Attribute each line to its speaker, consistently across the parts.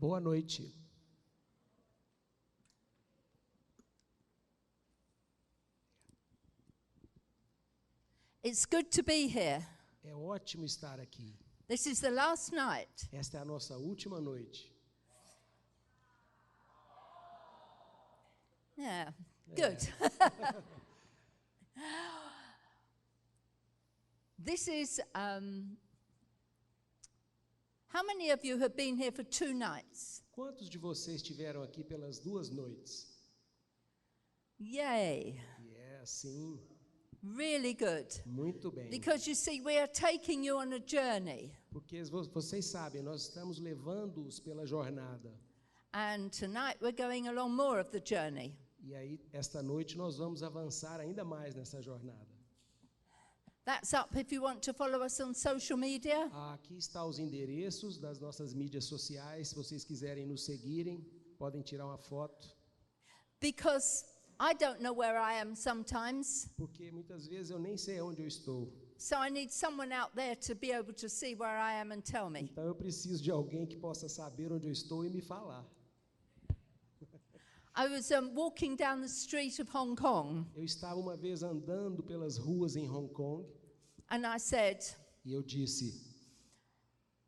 Speaker 1: Boa noite.
Speaker 2: It's good to be here.
Speaker 1: É ótimo estar aqui.
Speaker 2: This is the last night.
Speaker 1: Esta é a nossa última noite.
Speaker 2: Yeah, good. This is, how many of you have been here for 2 nights?
Speaker 1: Quantos de vocês estiveram aqui pelas 2 noites?
Speaker 2: Yay.
Speaker 1: Sim.
Speaker 2: Really good.
Speaker 1: Muito bem.
Speaker 2: Because you see, we are taking you on a journey.
Speaker 1: Porque vocês sabem, nós estamos levando-os pela jornada.
Speaker 2: And tonight we're going along more of the journey.
Speaker 1: E aí, esta noite, nós vamos avançar ainda mais nessa jornada.
Speaker 2: That's up if you want to follow us on social media.
Speaker 1: Aqui está os endereços das nossas mídias sociais. Se vocês quiserem nos seguirem, podem tirar uma foto.
Speaker 2: Because I don't know where I am sometimes.
Speaker 1: Porque muitas vezes eu nem sei onde eu estou.
Speaker 2: So I need someone out there to be able to see where I am and tell me.
Speaker 1: Então eu preciso de alguém que possa saber onde eu estou e me falar.
Speaker 2: I was walking down the street of Hong Kong.
Speaker 1: Eu estava uma vez andando pelas ruas em Hong Kong.
Speaker 2: And I said,
Speaker 1: e eu disse,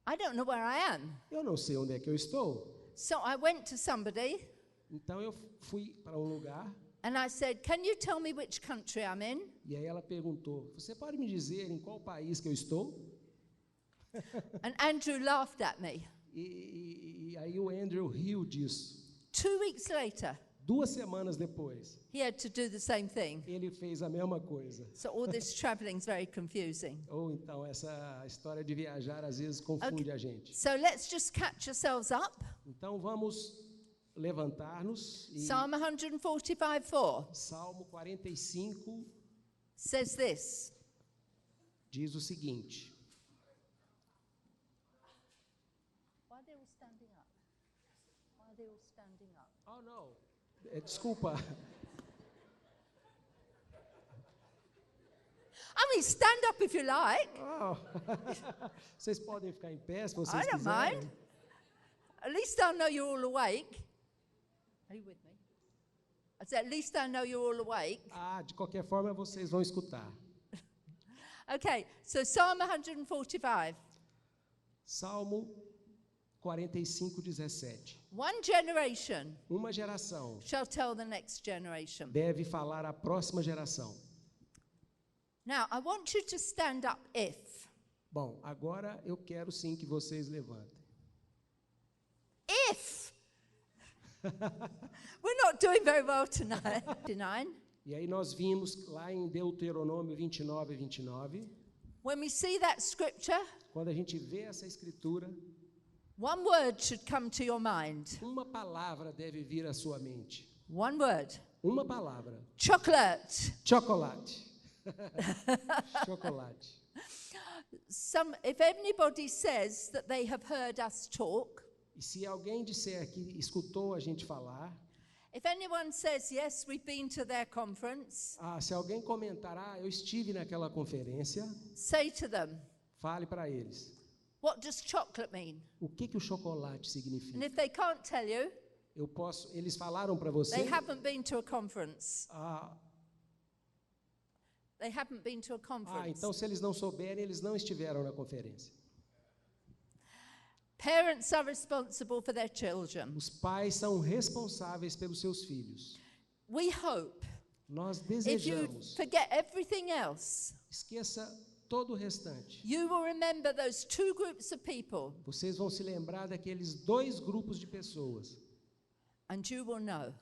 Speaker 2: I don't know where I am.
Speaker 1: Eu não sei onde é que eu estou.
Speaker 2: So I went to somebody.
Speaker 1: Então eu fui para um lugar.
Speaker 2: And I said, can you tell me which country I'm in?
Speaker 1: E aí ela perguntou, você pode me dizer em qual país que eu estou?
Speaker 2: And Andrew laughed at me.
Speaker 1: E aí o Andrew riu disso.
Speaker 2: 2 weeks later,
Speaker 1: 2 semanas depois,
Speaker 2: he had to do the same thing.
Speaker 1: ele fez a mesma coisa.
Speaker 2: So all this traveling is very confusing.
Speaker 1: Ou então essa história de viajar às vezes confunde a gente.
Speaker 2: So let's just catch ourselves up.
Speaker 1: Então vamos levantar-nos e
Speaker 2: Psalm 145:4
Speaker 1: Salmo 45
Speaker 2: says this.
Speaker 1: diz o seguinte.
Speaker 2: Why are they all standing up? Why are they all standing up?
Speaker 1: Oh, não. Desculpa.
Speaker 2: I mean, stand up if you like.
Speaker 1: Oh. Vocês podem ficar em pé se vocês
Speaker 2: I don't
Speaker 1: quiserem.
Speaker 2: mind. At least I know you're all awake. Are you with me? I said, at least I know you're all awake.
Speaker 1: De qualquer forma vocês vão escutar.
Speaker 2: Okay, so Psalm 145.
Speaker 1: Salmo 45:17.
Speaker 2: One generation
Speaker 1: Uma geração
Speaker 2: shall tell the next generation.
Speaker 1: deve falar à próxima geração.
Speaker 2: Now, I want you to stand up if.
Speaker 1: Bom, agora eu quero sim que vocês levantem.
Speaker 2: If. We're not doing very well tonight. 29.
Speaker 1: E aí nós vimos lá em Deuteronômio 29:29,
Speaker 2: When we see that scripture,
Speaker 1: quando a gente vê essa escritura,
Speaker 2: one word should come to your mind.
Speaker 1: uma palavra deve vir à sua mente.
Speaker 2: One word.
Speaker 1: Uma palavra.
Speaker 2: Chocolate.
Speaker 1: Chocolate. Chocolate.
Speaker 2: If anybody says that they have heard us talk,
Speaker 1: E se alguém disser que escutou a gente falar,
Speaker 2: if anyone says, yes, we've been to their conference,
Speaker 1: se alguém comentar, eu estive naquela conferência,
Speaker 2: say to them,
Speaker 1: fale para eles.
Speaker 2: what does chocolate mean?
Speaker 1: O que o chocolate
Speaker 2: And
Speaker 1: significa?
Speaker 2: if they can't tell you,
Speaker 1: Eles falaram para você?
Speaker 2: they haven't been to a conference.
Speaker 1: Ah,
Speaker 2: They haven't been to a conference.
Speaker 1: então se eles não souberem, eles não estiveram na conferência.
Speaker 2: Parents are responsible for their children.
Speaker 1: Os pais são responsáveis pelos seus filhos.
Speaker 2: We hope,
Speaker 1: Nós
Speaker 2: if you
Speaker 1: desejamos,
Speaker 2: forget everything else,
Speaker 1: esqueça todo o restante.
Speaker 2: you will remember those 2 groups of people,
Speaker 1: Vocês vão se lembrar daqueles 2 grupos de pessoas,
Speaker 2: and you will know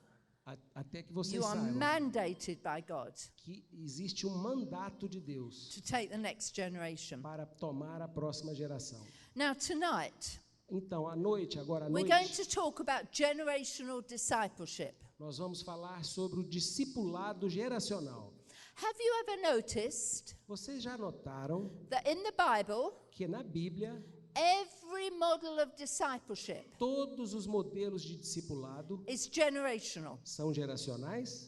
Speaker 1: até que vocês
Speaker 2: you are
Speaker 1: saibam
Speaker 2: mandated by God
Speaker 1: que existe um mandato de Deus
Speaker 2: to take the next generation.
Speaker 1: para tomar a próxima geração.
Speaker 2: Now, tonight,
Speaker 1: Então, agora à
Speaker 2: we're going
Speaker 1: noite,
Speaker 2: to talk about generational discipleship.
Speaker 1: nós vamos falar sobre o discipulado geracional.
Speaker 2: Have you ever noticed
Speaker 1: Vocês já notaram
Speaker 2: that in the Bible,
Speaker 1: que na Bíblia,
Speaker 2: every model of discipleship
Speaker 1: todos os modelos de discipulado
Speaker 2: is generational?
Speaker 1: são geracionais?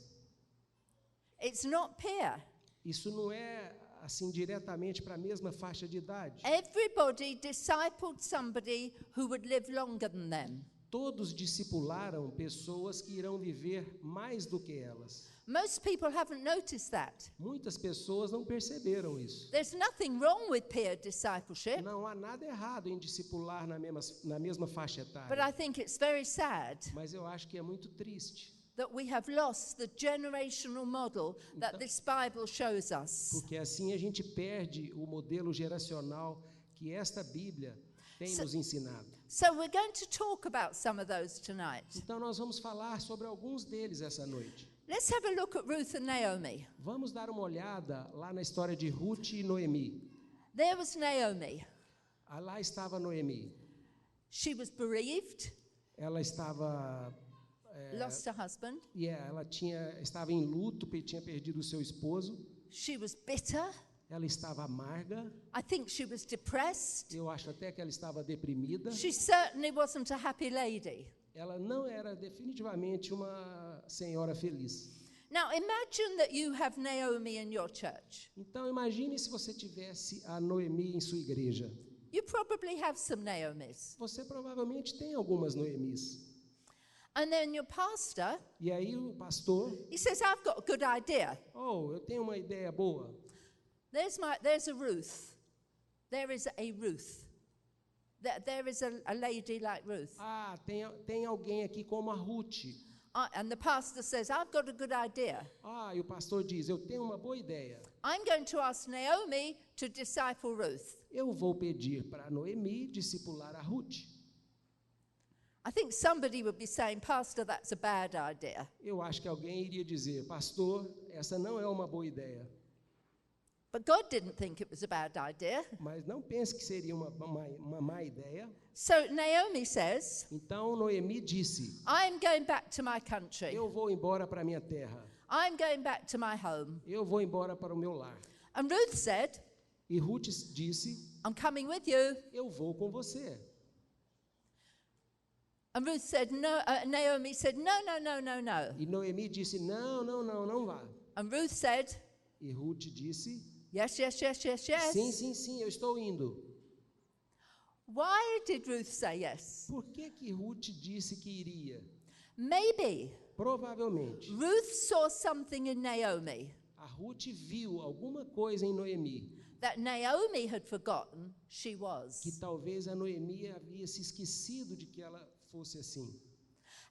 Speaker 2: It's not peer.
Speaker 1: Isso não é assim diretamente para a mesma faixa de idade.
Speaker 2: Everybody discipled somebody who would live longer than them.
Speaker 1: Todos discipularam pessoas que irão viver mais do que elas.
Speaker 2: Most people haven't noticed that.
Speaker 1: Muitas pessoas não perceberam isso.
Speaker 2: There's nothing wrong with peer discipleship,
Speaker 1: Não há nada errado em discipular na mesma faixa
Speaker 2: but
Speaker 1: etária.
Speaker 2: I think it's very sad
Speaker 1: Mas eu acho que é muito triste,
Speaker 2: that we have lost the generational model that this Bible shows us.
Speaker 1: porque assim a gente perde o modelo geracional que esta Bíblia tem nos ensinado.
Speaker 2: So we're going to talk about some of those tonight.
Speaker 1: Então nós vamos falar sobre alguns deles essa noite.
Speaker 2: Let's have a look at Ruth and Naomi.
Speaker 1: Vamos dar uma olhada lá na história de Ruth e Noemi.
Speaker 2: There was Naomi.
Speaker 1: Lá estava Noemi.
Speaker 2: She was bereaved,
Speaker 1: Ela estava
Speaker 2: lost her husband.
Speaker 1: ela estava em luto, tinha perdido o seu esposo.
Speaker 2: She was bitter.
Speaker 1: Ela estava amarga.
Speaker 2: I think she was depressed.
Speaker 1: Eu acho até que ela estava deprimida.
Speaker 2: She certainly wasn't a happy lady.
Speaker 1: Ela não era definitivamente uma senhora feliz.
Speaker 2: Now imagine that you have Naomi in your church.
Speaker 1: Então imagine se você tivesse a Noemi em sua igreja.
Speaker 2: You probably have some Naomis.
Speaker 1: Você provavelmente tem algumas Noemis.
Speaker 2: And then your pastor,
Speaker 1: E aí o pastor,
Speaker 2: he says, I've got a good idea.
Speaker 1: eu tenho uma ideia boa.
Speaker 2: There's a Ruth. There is a Ruth. There is a lady like Ruth.
Speaker 1: Tem alguém aqui como a Ruth.
Speaker 2: And the pastor says, I've got a good idea.
Speaker 1: E o pastor diz, eu tenho uma boa ideia.
Speaker 2: I'm going to ask Naomi to disciple Ruth.
Speaker 1: Eu vou pedir para Noemi discipular a Ruth.
Speaker 2: I think somebody would be saying, Pastor, that's a bad idea.
Speaker 1: Eu acho que alguém iria dizer, pastor, essa não é uma boa ideia.
Speaker 2: But God didn't think it was a bad idea.
Speaker 1: Mas não pense que seria uma má ideia.
Speaker 2: So Naomi says,
Speaker 1: Então Noemi disse,
Speaker 2: I'm going back to my country.
Speaker 1: eu vou embora para minha terra.
Speaker 2: I'm going back to my home.
Speaker 1: Eu vou embora para o meu lar.
Speaker 2: And Ruth said,
Speaker 1: E Ruth disse,
Speaker 2: I'm coming with you.
Speaker 1: eu vou com você.
Speaker 2: And Ruth said, no. Naomi said, no.
Speaker 1: E Noemi disse, não vá.
Speaker 2: And Ruth said,
Speaker 1: E Ruth disse,
Speaker 2: yes.
Speaker 1: sim, eu estou indo.
Speaker 2: Why did Ruth say yes?
Speaker 1: Por que Ruth disse que iria?
Speaker 2: Maybe
Speaker 1: Provavelmente,
Speaker 2: Ruth saw something in Naomi
Speaker 1: a Ruth viu alguma coisa em Noemi
Speaker 2: that Naomi had forgotten she was.
Speaker 1: que talvez a Noemi havia se esquecido de que ela fosse assim.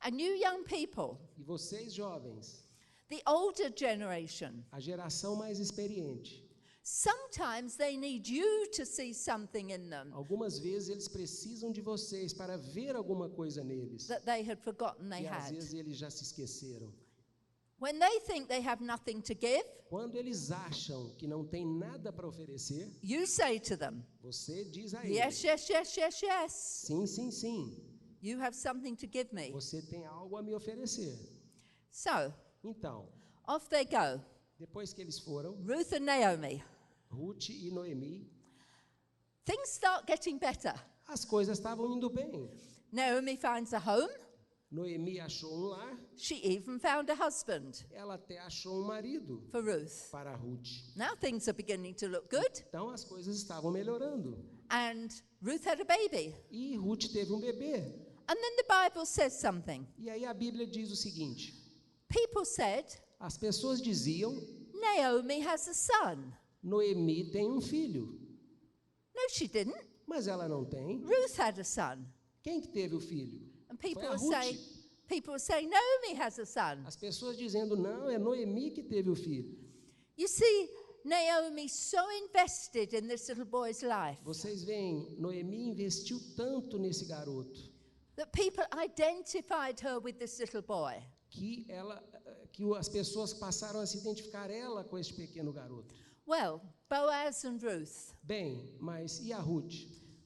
Speaker 2: And you young people,
Speaker 1: E vocês, jovens,
Speaker 2: the older generation,
Speaker 1: a geração mais experiente,
Speaker 2: sometimes they need you to see something in them
Speaker 1: algumas vezes eles precisam de vocês para ver alguma coisa neles.
Speaker 2: that they had forgotten they
Speaker 1: E às
Speaker 2: had.
Speaker 1: vezes eles já se esqueceram.
Speaker 2: When they think they have nothing to give,
Speaker 1: Quando eles acham que não tem nada para oferecer,
Speaker 2: you say to them,
Speaker 1: você diz a eles,
Speaker 2: yes.
Speaker 1: sim,
Speaker 2: You have something to give me.
Speaker 1: você tem algo a me oferecer.
Speaker 2: So,
Speaker 1: Então,
Speaker 2: off they go.
Speaker 1: depois que eles foram,
Speaker 2: Ruth and Naomi.
Speaker 1: Ruth e Noemi,
Speaker 2: Things start getting better.
Speaker 1: as coisas estavam indo bem.
Speaker 2: Naomi finds a home.
Speaker 1: Noemi achou um lar,
Speaker 2: She even found a husband
Speaker 1: ela até achou um marido
Speaker 2: for Ruth.
Speaker 1: para Ruth.
Speaker 2: Now things are beginning to look good.
Speaker 1: Então as coisas estavam melhorando.
Speaker 2: And Ruth had a baby.
Speaker 1: E Ruth teve um bebê.
Speaker 2: And then the Bible says something.
Speaker 1: E aí a Bíblia diz o seguinte,
Speaker 2: People said,
Speaker 1: as pessoas diziam,
Speaker 2: Naomi has a son.
Speaker 1: Noemi tem um filho.
Speaker 2: No, she didn't.
Speaker 1: Mas ela não tem.
Speaker 2: Ruth had a son.
Speaker 1: Quem que teve o filho?
Speaker 2: And
Speaker 1: Foi
Speaker 2: people
Speaker 1: a
Speaker 2: were
Speaker 1: Ruth.
Speaker 2: saying, Naomi has a son.
Speaker 1: As pessoas dizendo, não, é Noemi que teve o filho.
Speaker 2: You see, Naomi so invested in this little boy's life
Speaker 1: Vocês veem, Noemi investiu tanto nesse garoto
Speaker 2: that people identified her with this little boy.
Speaker 1: que as pessoas passaram a se identificar ela com este pequeno garoto.
Speaker 2: Well, Boaz and Ruth,
Speaker 1: Bem, mas e a Ruth?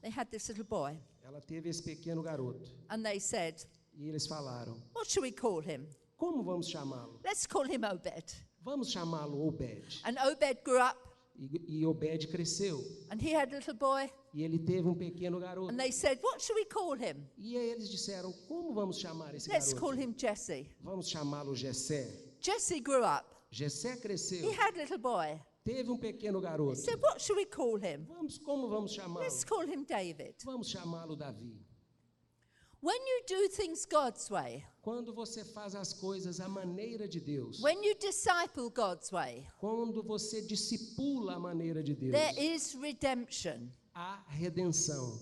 Speaker 2: they had this little boy.
Speaker 1: Ela teve esse pequeno garoto.
Speaker 2: And they said,
Speaker 1: E eles falaram,
Speaker 2: what should we call him?
Speaker 1: como vamos chamá-lo?
Speaker 2: Let's call him Obed.
Speaker 1: Vamos chamá-lo Obed.
Speaker 2: And Obed grew up,
Speaker 1: E Obed cresceu.
Speaker 2: and he had a little boy.
Speaker 1: E ele teve um pequeno garoto.
Speaker 2: And they said, what should we call him?
Speaker 1: E aí eles disseram, como vamos chamar esse
Speaker 2: Let's call
Speaker 1: garoto?
Speaker 2: him Jesse.
Speaker 1: Vamos chamá-lo Jessé.
Speaker 2: Jesse grew up.
Speaker 1: Jessé cresceu.
Speaker 2: He had a little boy.
Speaker 1: Teve um pequeno garoto.
Speaker 2: So what should we call him?
Speaker 1: Como vamos chamá-lo?
Speaker 2: Let's call him David.
Speaker 1: Vamos chamá-lo Davi.
Speaker 2: When you do things God's way,
Speaker 1: Quando você faz as coisas à maneira de Deus,
Speaker 2: when you disciple God's way,
Speaker 1: quando você discipula a maneira de Deus,
Speaker 2: there is redemption.
Speaker 1: há redenção.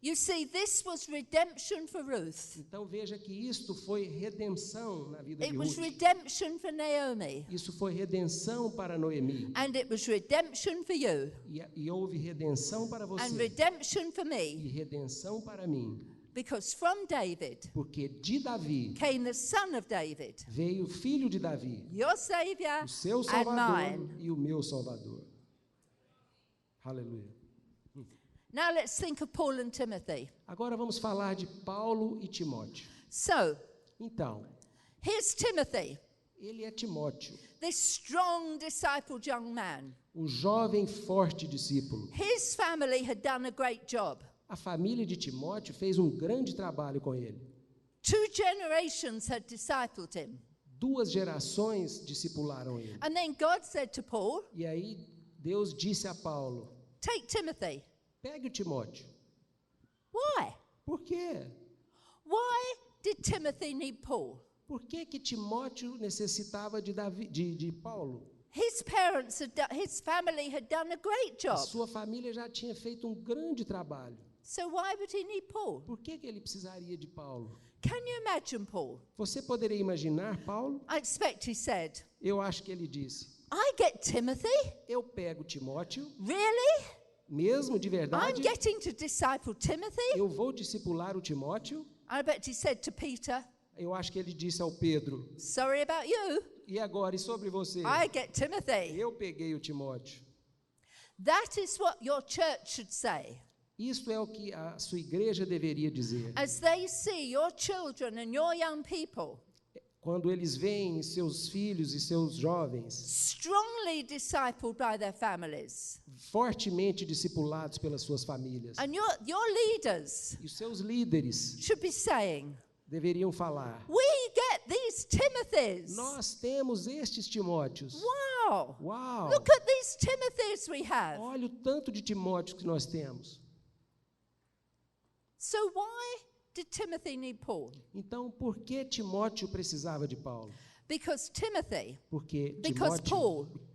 Speaker 2: You see, this was redemption for Ruth.
Speaker 1: Então veja que isto foi redenção na vida
Speaker 2: It
Speaker 1: de
Speaker 2: was
Speaker 1: Ruth.
Speaker 2: redemption for Naomi.
Speaker 1: Isso foi redenção para Noemi.
Speaker 2: And it was redemption for you.
Speaker 1: E houve redenção para
Speaker 2: And
Speaker 1: você.
Speaker 2: redemption for me.
Speaker 1: E redenção para mim.
Speaker 2: Because from David
Speaker 1: Porque de Davi
Speaker 2: came the son of David,
Speaker 1: veio o filho de Davi,
Speaker 2: your Savior
Speaker 1: o seu
Speaker 2: and
Speaker 1: Salvador
Speaker 2: mine.
Speaker 1: e o meu Salvador. Aleluia.
Speaker 2: Now let's think of Paul and Timothy.
Speaker 1: Agora vamos falar de Paulo e Timóteo.
Speaker 2: So,
Speaker 1: Então,
Speaker 2: here's Timothy,
Speaker 1: ele é Timóteo,
Speaker 2: this strong discipled young man.
Speaker 1: um jovem forte discípulo.
Speaker 2: His family had done a great job.
Speaker 1: A família de Timóteo fez um grande trabalho com ele.
Speaker 2: 2 generations had discipled him.
Speaker 1: 2 gerações discipularam ele.
Speaker 2: And then God said to Paul,
Speaker 1: E aí Deus disse a Paulo:
Speaker 2: take Timothy.
Speaker 1: pegue o Timóteo.
Speaker 2: Why?
Speaker 1: Por quê?
Speaker 2: Why did Timothy need Paul?
Speaker 1: Por que Timóteo necessitava de Paulo?
Speaker 2: His family had done a great
Speaker 1: A
Speaker 2: job.
Speaker 1: sua família já tinha feito um grande trabalho.
Speaker 2: So why would he need Paul?
Speaker 1: Por que ele precisaria de Paulo?
Speaker 2: Can you imagine Paul?
Speaker 1: Você poderia imaginar Paulo?
Speaker 2: I expect he said,
Speaker 1: Eu acho que ele disse:
Speaker 2: I get Timothy?
Speaker 1: eu pego Timóteo,
Speaker 2: Really?
Speaker 1: mesmo de
Speaker 2: I'm
Speaker 1: verdade,
Speaker 2: getting to disciple Timothy?
Speaker 1: eu vou discipular o Timóteo.
Speaker 2: I bet he said to Peter,
Speaker 1: Eu acho que ele disse ao Pedro:
Speaker 2: sorry about you.
Speaker 1: e agora, e sobre você?
Speaker 2: I get Timothy.
Speaker 1: Eu peguei o Timóteo.
Speaker 2: That is what your church should say.
Speaker 1: Isso é o que a sua igreja deveria dizer.
Speaker 2: As they see your children and your young people
Speaker 1: Quando eles veem seus filhos e seus jovens
Speaker 2: strongly discipled by their families.
Speaker 1: fortemente discipulados pelas suas famílias,
Speaker 2: And your leaders
Speaker 1: e os seus líderes
Speaker 2: should be saying,
Speaker 1: deveriam falar:
Speaker 2: we get these Timothys.
Speaker 1: nós temos estes Timóteos.
Speaker 2: Wow.
Speaker 1: Uau!
Speaker 2: Look at these Timothys we have.
Speaker 1: Olha o tanto de Timóteos que nós temos.
Speaker 2: So why did Timothy need Paul?
Speaker 1: Então, por que Timóteo precisava de Paulo?
Speaker 2: Because Timothy,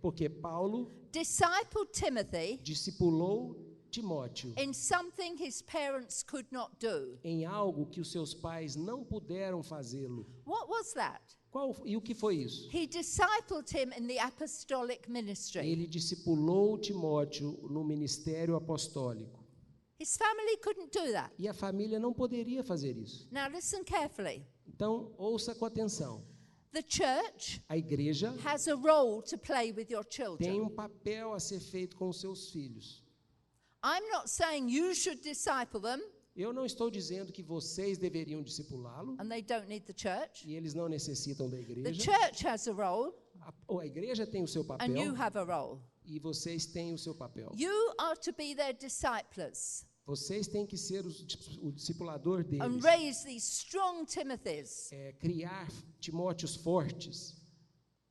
Speaker 1: Porque Paulo
Speaker 2: discipled Timothy
Speaker 1: discipulou Timóteo
Speaker 2: in something his parents could not do.
Speaker 1: em algo que os seus pais não puderam fazê-lo.
Speaker 2: What was that?
Speaker 1: E o que foi isso?
Speaker 2: He discipled him in the apostolic ministry.
Speaker 1: Ele discipulou Timóteo no ministério apostólico.
Speaker 2: His family couldn't do that.
Speaker 1: E a família não poderia fazer isso.
Speaker 2: Now listen carefully.
Speaker 1: Então, ouça com atenção.
Speaker 2: The church
Speaker 1: A igreja
Speaker 2: has a role to play with your
Speaker 1: tem
Speaker 2: children.
Speaker 1: papel a ser feito com os seus filhos.
Speaker 2: I'm not saying you should disciple them
Speaker 1: Eu não estou dizendo que vocês deveriam discipulá-lo
Speaker 2: and they don't need the church.
Speaker 1: e eles não necessitam da
Speaker 2: The
Speaker 1: igreja.
Speaker 2: church has a role
Speaker 1: A igreja tem o seu
Speaker 2: and you
Speaker 1: papel
Speaker 2: have a role.
Speaker 1: e vocês têm o seu papel.
Speaker 2: You are to be their disciples
Speaker 1: Vocês têm que ser o discipulador
Speaker 2: and
Speaker 1: deles.
Speaker 2: raise these strong Timothys.
Speaker 1: Criar Timóteos fortes.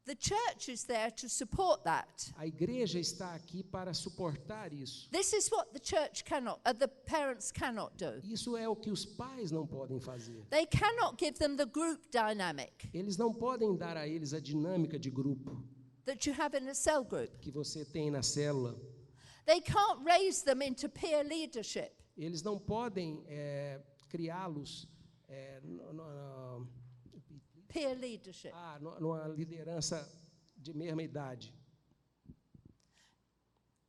Speaker 2: The church is there to support that.
Speaker 1: A igreja está aqui para suportar isso.
Speaker 2: This is what the parents cannot do.
Speaker 1: Isso é o que os pais não podem fazer.
Speaker 2: They cannot give them the group dynamic
Speaker 1: Eles não podem dar a eles a dinâmica de grupo
Speaker 2: that you have in a cell group.
Speaker 1: que você tem na célula.
Speaker 2: They can't raise them into peer leadership.
Speaker 1: Eles não podem criá-los
Speaker 2: Peer leadership.
Speaker 1: numa liderança de mesma idade.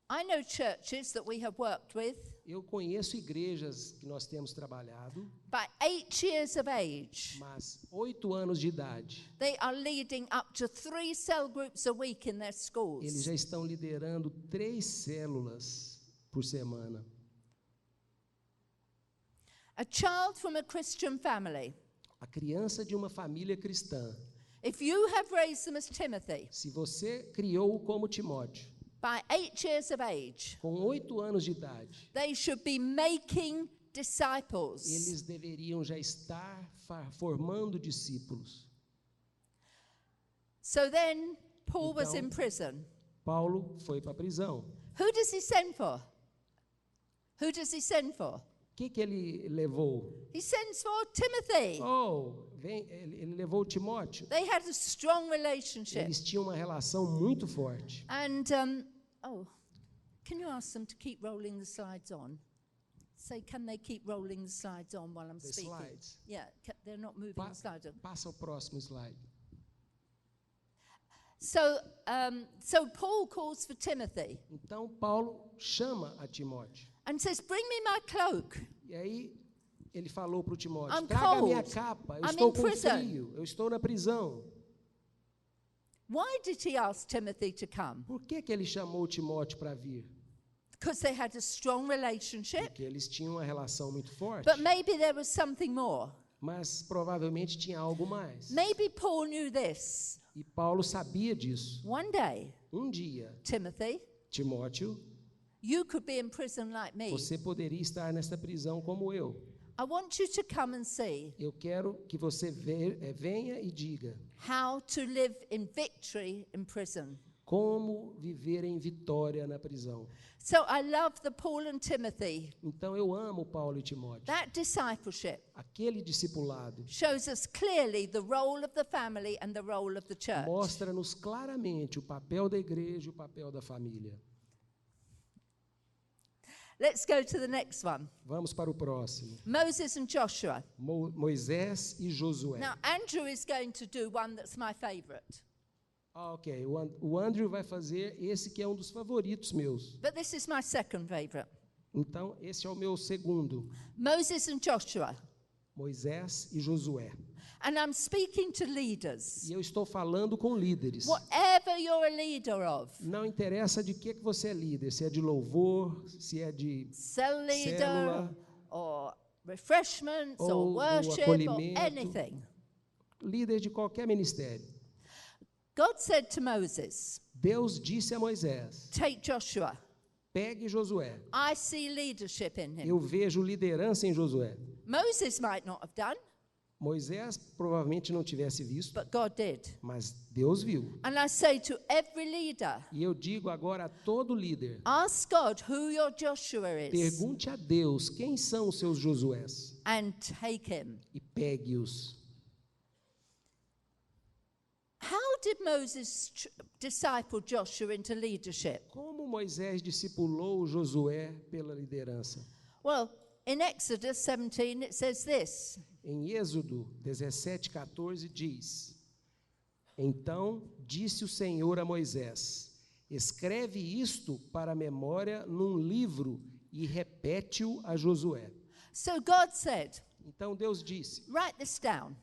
Speaker 2: I know churches that we have worked with
Speaker 1: Eu conheço igrejas que nós temos trabalhado,
Speaker 2: by 8 years of age.
Speaker 1: mas 8 anos de idade,
Speaker 2: They are leading up to 3 cell groups a week in their
Speaker 1: eles
Speaker 2: schools.
Speaker 1: já estão liderando 3 células por semana.
Speaker 2: A child from a Christian family,
Speaker 1: A criança de uma família cristã,
Speaker 2: if you have raised them as Timothy
Speaker 1: se você criou-o como Timóteo,
Speaker 2: by 8 years of age,
Speaker 1: com 8 anos de idade,
Speaker 2: they should be making disciples.
Speaker 1: eles deveriam já estar formando discípulos.
Speaker 2: So then Paul was
Speaker 1: Então,
Speaker 2: in prison.
Speaker 1: Paulo foi para a prisão.
Speaker 2: Who does he send for? Who does he send for?
Speaker 1: que ele levou?
Speaker 2: He sends for Timothy.
Speaker 1: Ele levou Timóteo.
Speaker 2: They had a strong relationship.
Speaker 1: Eles tinham uma relação muito forte.
Speaker 2: And, can you ask them to keep rolling the slides on? Say, can they keep rolling the slides on while I'm
Speaker 1: The
Speaker 2: speaking?
Speaker 1: slides.
Speaker 2: Yeah, they're not moving the slides on.
Speaker 1: Passa o próximo slide.
Speaker 2: So Paul calls for Timothy
Speaker 1: Então Paulo chama a Timóteo.
Speaker 2: and says, bring me my cloak.
Speaker 1: E aí ele falou para o Timóteo:
Speaker 2: I'm
Speaker 1: traga minha
Speaker 2: cold.
Speaker 1: capa, eu
Speaker 2: I'm
Speaker 1: estou
Speaker 2: in
Speaker 1: com
Speaker 2: prison."
Speaker 1: frio, eu estou na prisão.
Speaker 2: Why did he ask Timothy to come?
Speaker 1: Por que ele chamou Timóteo para vir?
Speaker 2: Because they had a strong relationship.
Speaker 1: Porque eles tinham uma relação muito forte.
Speaker 2: But maybe there was something more.
Speaker 1: Mas provavelmente tinha algo mais.
Speaker 2: Maybe Paul knew this.
Speaker 1: E Paulo sabia disso.
Speaker 2: One day,
Speaker 1: Um dia,
Speaker 2: Timothy,
Speaker 1: Timóteo,
Speaker 2: you could be in prison like me.
Speaker 1: você poderia estar nesta prisão como eu.
Speaker 2: I want you to come and see
Speaker 1: Eu quero que você venha e diga
Speaker 2: how to live in victory in prison.
Speaker 1: como viver em vitória na prisão.
Speaker 2: So I love the Paul and Timothy.
Speaker 1: Então eu amo Paulo e Timóteo.
Speaker 2: That discipleship
Speaker 1: Aquele discipulado
Speaker 2: shows us clearly the role of the family and the role of the church.
Speaker 1: mostra-nos claramente o papel da igreja e o papel da família.
Speaker 2: Let's go to the next one.
Speaker 1: Vamos para o próximo.
Speaker 2: Moses and Joshua.
Speaker 1: Moisés e Josué.
Speaker 2: Now, Andrew is going to do one that's my favorite.
Speaker 1: Ok, o Andrew vai fazer esse que é um dos favoritos meus.
Speaker 2: But this is my second favorite.
Speaker 1: Então, esse é o meu segundo.
Speaker 2: Moses and Joshua.
Speaker 1: Moisés e Josué.
Speaker 2: And I'm speaking to leaders.
Speaker 1: E eu estou falando com líderes.
Speaker 2: Whatever you're a leader of.
Speaker 1: Não interessa de que você é líder, se é de louvor, se é de
Speaker 2: Cell leader,
Speaker 1: célula,
Speaker 2: or refreshments, or
Speaker 1: ou
Speaker 2: worship, or
Speaker 1: acolhimento.
Speaker 2: anything.
Speaker 1: Líder de qualquer ministério.
Speaker 2: God said to Moses,
Speaker 1: Deus disse a Moisés:
Speaker 2: take Joshua.
Speaker 1: pegue Josué.
Speaker 2: I see leadership in him.
Speaker 1: Eu vejo liderança em Josué.
Speaker 2: Moses might not have done,
Speaker 1: Moisés provavelmente não tivesse visto,
Speaker 2: but God did.
Speaker 1: mas Deus viu.
Speaker 2: And I say to every leader,
Speaker 1: E eu digo agora a todo líder:
Speaker 2: ask God who your Joshua is
Speaker 1: pergunte a Deus quem são os seus Josués
Speaker 2: and take him.
Speaker 1: e pegue-os.
Speaker 2: How did Moses disciple Joshua into leadership?
Speaker 1: Como Moisés discipulou Josué pela liderança?
Speaker 2: Well, in Exodus 17 it says this.
Speaker 1: Em Êxodo 17:14 diz: Então disse o Senhor a Moisés: escreve isto para a memória num livro e repete-o a Josué.
Speaker 2: So God said,
Speaker 1: Então Deus disse:
Speaker 2: write this down,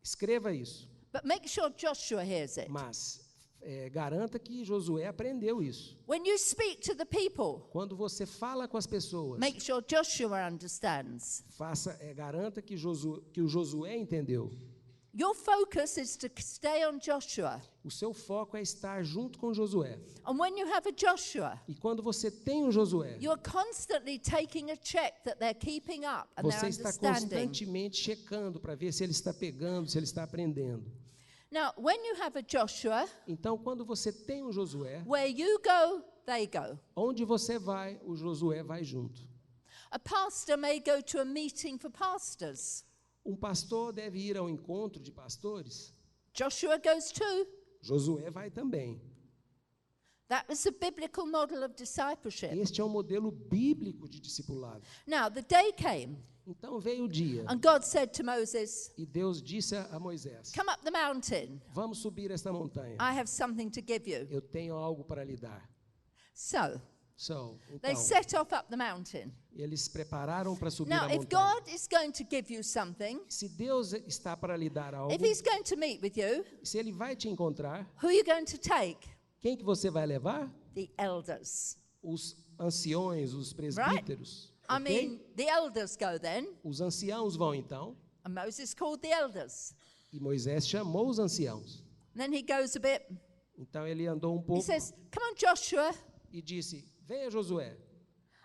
Speaker 1: escreva isso,
Speaker 2: but make sure Joshua hears it.
Speaker 1: mas garanta que Josué aprendeu isso.
Speaker 2: When you speak to the people,
Speaker 1: Quando você fala com as pessoas,
Speaker 2: make sure Joshua understands.
Speaker 1: garanta que o Josué entendeu.
Speaker 2: Your focus is to stay on Joshua.
Speaker 1: O seu foco é estar junto com Josué.
Speaker 2: And when you have a Joshua,
Speaker 1: E quando você tem um Josué,
Speaker 2: you're constantly taking a check that they're keeping up and
Speaker 1: você
Speaker 2: they're
Speaker 1: está
Speaker 2: understanding.
Speaker 1: constantemente checando para ver se ele está pegando, se ele está aprendendo.
Speaker 2: Now, when you have a Joshua,
Speaker 1: Então, quando você tem um Josué,
Speaker 2: where you go, they go.
Speaker 1: onde você vai, o Josué vai junto.
Speaker 2: A pastor may go to a meeting for pastors.
Speaker 1: Um pastor deve ir ao encontro de pastores.
Speaker 2: Joshua goes too.
Speaker 1: Josué vai também.
Speaker 2: That was the biblical model of discipleship.
Speaker 1: Este é o modelo bíblico de discipulado.
Speaker 2: Now, the day came,
Speaker 1: Então veio o dia,
Speaker 2: and God said to Moses,
Speaker 1: e Deus disse a Moisés:
Speaker 2: come up the mountain.
Speaker 1: vamos subir esta montanha.
Speaker 2: I have something to give you.
Speaker 1: Eu tenho algo para lhe dar.
Speaker 2: So,
Speaker 1: Então,
Speaker 2: they set off up the mountain.
Speaker 1: eles prepararam para subir
Speaker 2: Now,
Speaker 1: a
Speaker 2: if
Speaker 1: montanha.
Speaker 2: God is going to give you something,
Speaker 1: Se Deus está para lhe dar algo,
Speaker 2: if He's going to meet with you,
Speaker 1: se Ele vai te encontrar,
Speaker 2: who are you going to take?
Speaker 1: quem que você vai levar?
Speaker 2: The elders.
Speaker 1: Os anciões, os presbíteros.
Speaker 2: I
Speaker 1: ok?
Speaker 2: mean, the elders go then,
Speaker 1: Os anciãos vão então,
Speaker 2: and Moses called the elders.
Speaker 1: e Moisés chamou os anciãos.
Speaker 2: And then he goes a bit,
Speaker 1: Então ele andou um
Speaker 2: he
Speaker 1: pouco
Speaker 2: says, come on, Joshua.
Speaker 1: e disse: venha Josué.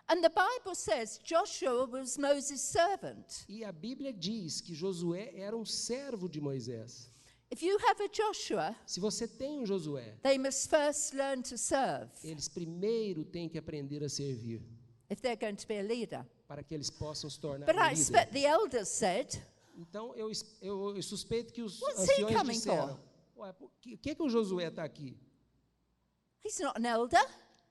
Speaker 2: And the Bible says Joshua was Moses' servant.
Speaker 1: E a Bíblia diz que Josué era um servo de Moisés.
Speaker 2: If you have a Joshua,
Speaker 1: Se você tem um Josué,
Speaker 2: they must first learn to serve.
Speaker 1: eles primeiro têm que aprender a servir.
Speaker 2: if they're going to be a leader.
Speaker 1: para que eles possam se tornar
Speaker 2: But I
Speaker 1: líderes.
Speaker 2: expect the elders said,
Speaker 1: Então eu suspeito que os
Speaker 2: What's he
Speaker 1: anciões
Speaker 2: coming
Speaker 1: disseram: Ué, por que o Josué está aqui?
Speaker 2: he's not an elder,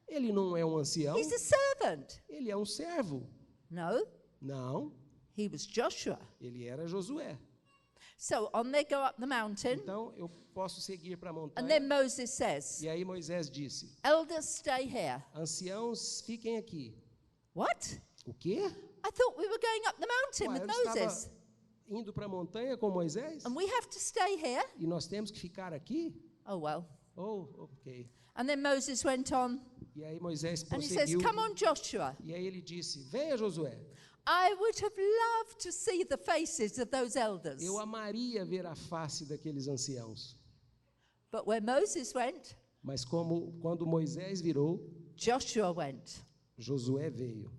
Speaker 1: Ele não é um ancião,
Speaker 2: he's a servant.
Speaker 1: ele é um servo.
Speaker 2: No,
Speaker 1: Não,
Speaker 2: he was Joshua.
Speaker 1: ele era Josué.
Speaker 2: So on they go up the mountain,
Speaker 1: Então eu posso seguir para a
Speaker 2: and then
Speaker 1: montanha.
Speaker 2: Moses says,
Speaker 1: E aí Moisés disse:
Speaker 2: elders stay here.
Speaker 1: Anciãos, fiquem aqui.
Speaker 2: What?
Speaker 1: O quê?
Speaker 2: I thought we were going up the mountain
Speaker 1: Ué,
Speaker 2: with
Speaker 1: eu estava
Speaker 2: Moses.
Speaker 1: indo para a montanha com Moisés?
Speaker 2: And we have to stay here?
Speaker 1: E nós temos que ficar aqui?
Speaker 2: Oh, well.
Speaker 1: Oh, ok.
Speaker 2: And then Moses went on,
Speaker 1: E aí Moisés
Speaker 2: and he says,
Speaker 1: prosseguiu.
Speaker 2: come on, Joshua.
Speaker 1: E aí ele disse: Venha, Josué.
Speaker 2: I would have loved to see the faces of those elders.
Speaker 1: Eu amaria ver a face daqueles anciãos.
Speaker 2: But where Moses went,
Speaker 1: Mas quando Moisés virou,
Speaker 2: Joshua went.
Speaker 1: Josué veio.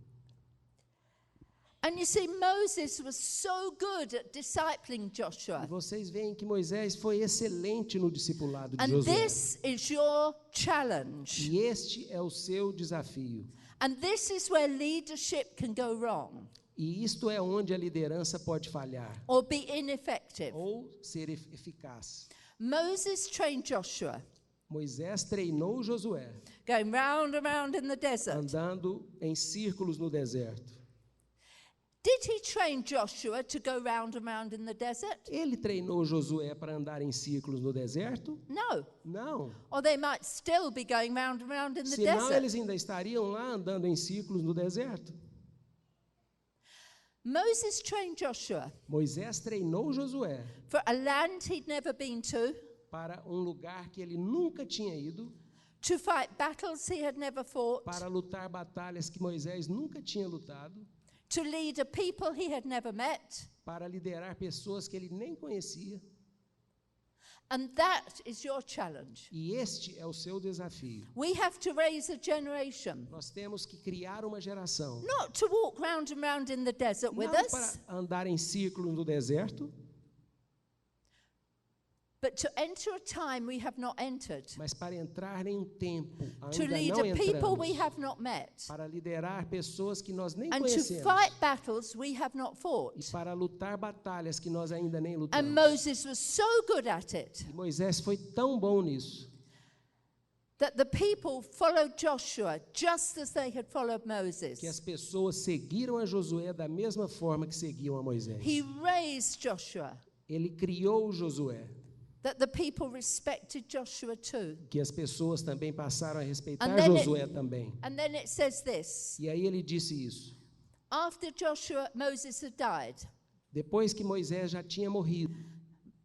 Speaker 2: And you see, Moses was so good at discipling
Speaker 1: E
Speaker 2: Joshua.
Speaker 1: vocês veem que Moisés foi excelente no discipulado de
Speaker 2: And
Speaker 1: Josué.
Speaker 2: this is your challenge.
Speaker 1: E este é o seu desafio.
Speaker 2: And this is where leadership can go wrong
Speaker 1: E isto é onde a liderança pode falhar
Speaker 2: or be ineffective.
Speaker 1: ou ser eficaz.
Speaker 2: Moses trained Joshua,
Speaker 1: Moisés treinou Josué,
Speaker 2: going round and round in the desert.
Speaker 1: andando em círculos no deserto.
Speaker 2: Did he train Joshua to go round and round in the desert?
Speaker 1: Ele treinou Josué para andar em círculos no deserto?
Speaker 2: No.
Speaker 1: Não.
Speaker 2: Or they might still be going round and round in the
Speaker 1: Senão
Speaker 2: desert.
Speaker 1: eles ainda estariam lá andando em círculos no deserto.
Speaker 2: Moses trained Joshua
Speaker 1: Moisés treinou Josué
Speaker 2: for a land he'd never been to
Speaker 1: para um lugar que ele nunca tinha ido,
Speaker 2: fight battles he had never fought,
Speaker 1: para lutar batalhas que Moisés nunca tinha lutado,
Speaker 2: to lead a people he had never met.
Speaker 1: para liderar pessoas que ele nem conhecia.
Speaker 2: And that is your challenge.
Speaker 1: E este é o seu desafio.
Speaker 2: We have to raise a generation,
Speaker 1: Nós temos que criar uma geração,
Speaker 2: not to walk round and round in the desert with
Speaker 1: não para
Speaker 2: us,
Speaker 1: andar em círculos no deserto,
Speaker 2: but to enter a time we have not entered,
Speaker 1: mas para entrar em um tempo
Speaker 2: to
Speaker 1: ainda
Speaker 2: lead
Speaker 1: não
Speaker 2: a people we
Speaker 1: entramos,
Speaker 2: have not met,
Speaker 1: para liderar pessoas que nós nem
Speaker 2: and to
Speaker 1: conhecemos
Speaker 2: fight battles we have not
Speaker 1: e
Speaker 2: fought.
Speaker 1: para lutar batalhas que nós ainda nem
Speaker 2: And
Speaker 1: lutamos.
Speaker 2: Moses was so good at it
Speaker 1: E Moisés foi tão bom nisso
Speaker 2: that the people followed Joshua just as they had followed
Speaker 1: que as
Speaker 2: Moses.
Speaker 1: pessoas seguiram a Josué da mesma forma que seguiam a Moisés.
Speaker 2: He raised Joshua,
Speaker 1: Ele criou Josué,
Speaker 2: that the people respected Joshua too.
Speaker 1: que as pessoas também passaram a respeitar
Speaker 2: And then
Speaker 1: Josué também.
Speaker 2: And then it says this,
Speaker 1: E aí ele disse isso.
Speaker 2: after Moses had died,
Speaker 1: Depois que Moisés já tinha morrido,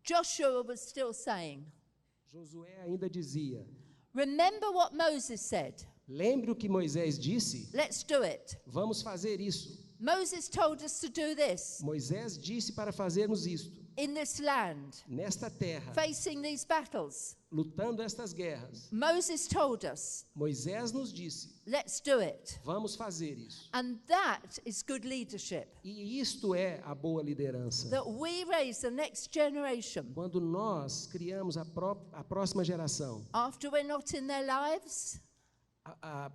Speaker 2: Joshua was still saying,
Speaker 1: Josué ainda dizia:
Speaker 2: remember what Moses said,
Speaker 1: Lembre o que Moisés disse?
Speaker 2: let's do it.
Speaker 1: Vamos fazer isso.
Speaker 2: Moses told us to do this
Speaker 1: Moisés disse para fazermos isto,
Speaker 2: in this land,
Speaker 1: nesta terra,
Speaker 2: facing these battles.
Speaker 1: lutando estas guerras.
Speaker 2: Moses told us,
Speaker 1: Moisés nos disse:
Speaker 2: let's do it.
Speaker 1: Vamos fazer isso.
Speaker 2: And that is good leadership,
Speaker 1: E isto é a boa liderança.
Speaker 2: that we raise the next generation
Speaker 1: Quando nós criamos a próxima geração,
Speaker 2: after we're not in their lives,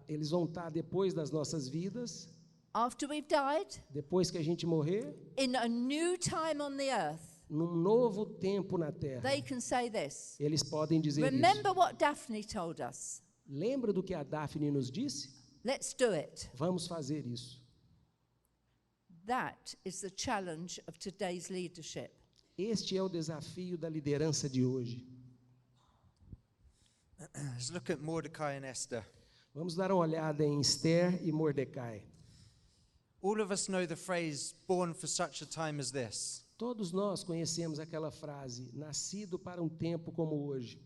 Speaker 1: eles vão estar depois das nossas vidas,
Speaker 2: after we've died,
Speaker 1: depois que a gente morrer,
Speaker 2: in a new time on the earth.
Speaker 1: num novo tempo na terra.
Speaker 2: They can say this.
Speaker 1: Eles podem dizer isso.
Speaker 2: Remember what Daphne told us.
Speaker 1: Lembra do que a Daphne nos disse?
Speaker 2: Let's do it.
Speaker 1: Vamos fazer isso.
Speaker 2: That is the challenge of today's leadership.
Speaker 1: Este é o desafio da liderança de hoje.
Speaker 3: Let's look at Mordecai and Esther.
Speaker 1: Vamos dar uma olhada em Esther e Mordecai.
Speaker 3: All of us know the phrase, born for such a time as this.
Speaker 1: Todos nós conhecemos aquela frase, nascido para um tempo como hoje.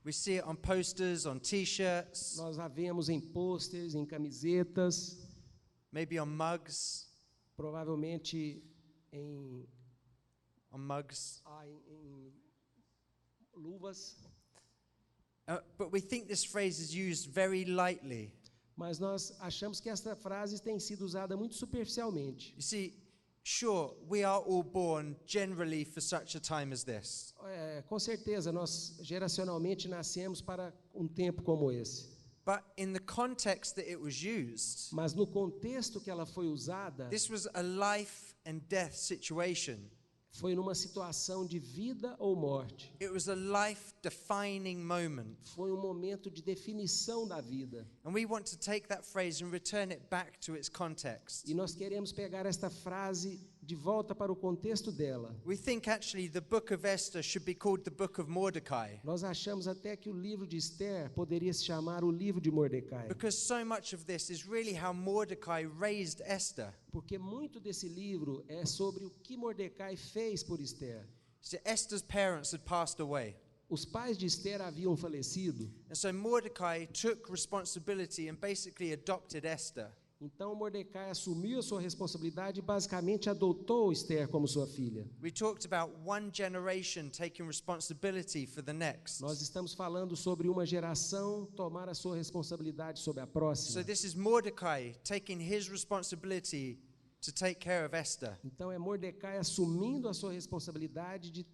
Speaker 3: We see it on posters, on T-shirts,
Speaker 1: Nós a vemos em pôsteres, em camisetas,
Speaker 3: maybe on mugs,
Speaker 1: provavelmente em luvas.
Speaker 3: But we think this phrase is used very lightly.
Speaker 1: Mas nós achamos que esta frase tem sido usada muito superficialmente.
Speaker 3: You see, sure, we are all born generally for such a time as this.
Speaker 1: Com certeza, nós geracionalmente nascemos para um tempo como esse.
Speaker 3: But in the context that it was used,
Speaker 1: Mas no contexto que ela foi usada,
Speaker 3: this was a life and death situation.
Speaker 1: foi numa situação de vida ou morte.
Speaker 3: It was a life-defining moment.
Speaker 1: Foi um momento de definição da vida.
Speaker 3: And we want to take that phrase and return it back to its context.
Speaker 1: E nós queremos pegar esta frase de volta para o contexto dela.
Speaker 3: We think actually the book of Esther should be called the book of Mordecai,
Speaker 1: Nós achamos até que o livro de Esther poderia se chamar o livro de Mordecai,
Speaker 3: because so much of this is really how Mordecai raised Esther.
Speaker 1: porque muito desse livro é sobre o que Mordecai fez por Esther.
Speaker 3: So Esther's parents had passed away.
Speaker 1: Os pais de Esther haviam falecido,
Speaker 3: And so Mordecai took responsibility and basically adopted Esther.
Speaker 1: então Mordecai assumiu a sua responsabilidade e basicamente adotou Esther como sua filha.
Speaker 3: We talked about one generation taking responsibility for the next.
Speaker 1: Nós estamos falando sobre uma geração tomar a sua responsabilidade sobre a
Speaker 3: So
Speaker 1: próxima.
Speaker 3: this is Mordecai taking his responsibility to take care of Esther.
Speaker 1: Então é Mordecai assumindo a sua responsabilidade de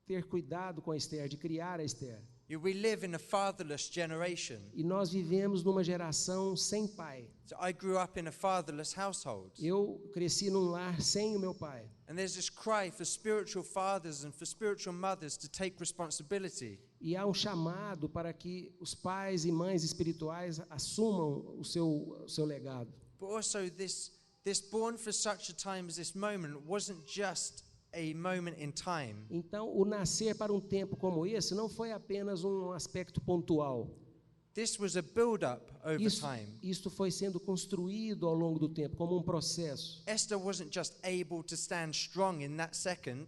Speaker 1: ter cuidado com a Esther, de criar a Esther.
Speaker 3: We live in a fatherless generation.
Speaker 1: E nós vivemos numa geração sem pai.
Speaker 3: So I grew up in a fatherless household.
Speaker 1: Eu cresci num lar sem o meu pai.
Speaker 3: And there's this cry for spiritual fathers and for spiritual mothers to take responsibility.
Speaker 1: E há um chamado para que os pais e mães espirituais assumam o seu legado.
Speaker 3: But also this born for such a time as this moment wasn't just a moment in time.
Speaker 1: Então, o nascer para um tempo como esse não foi apenas um aspecto pontual.
Speaker 3: This was a build-up over time.
Speaker 1: Isto foi sendo construído ao longo do tempo, como um processo.
Speaker 3: Esther wasn't just able to stand strong in that second.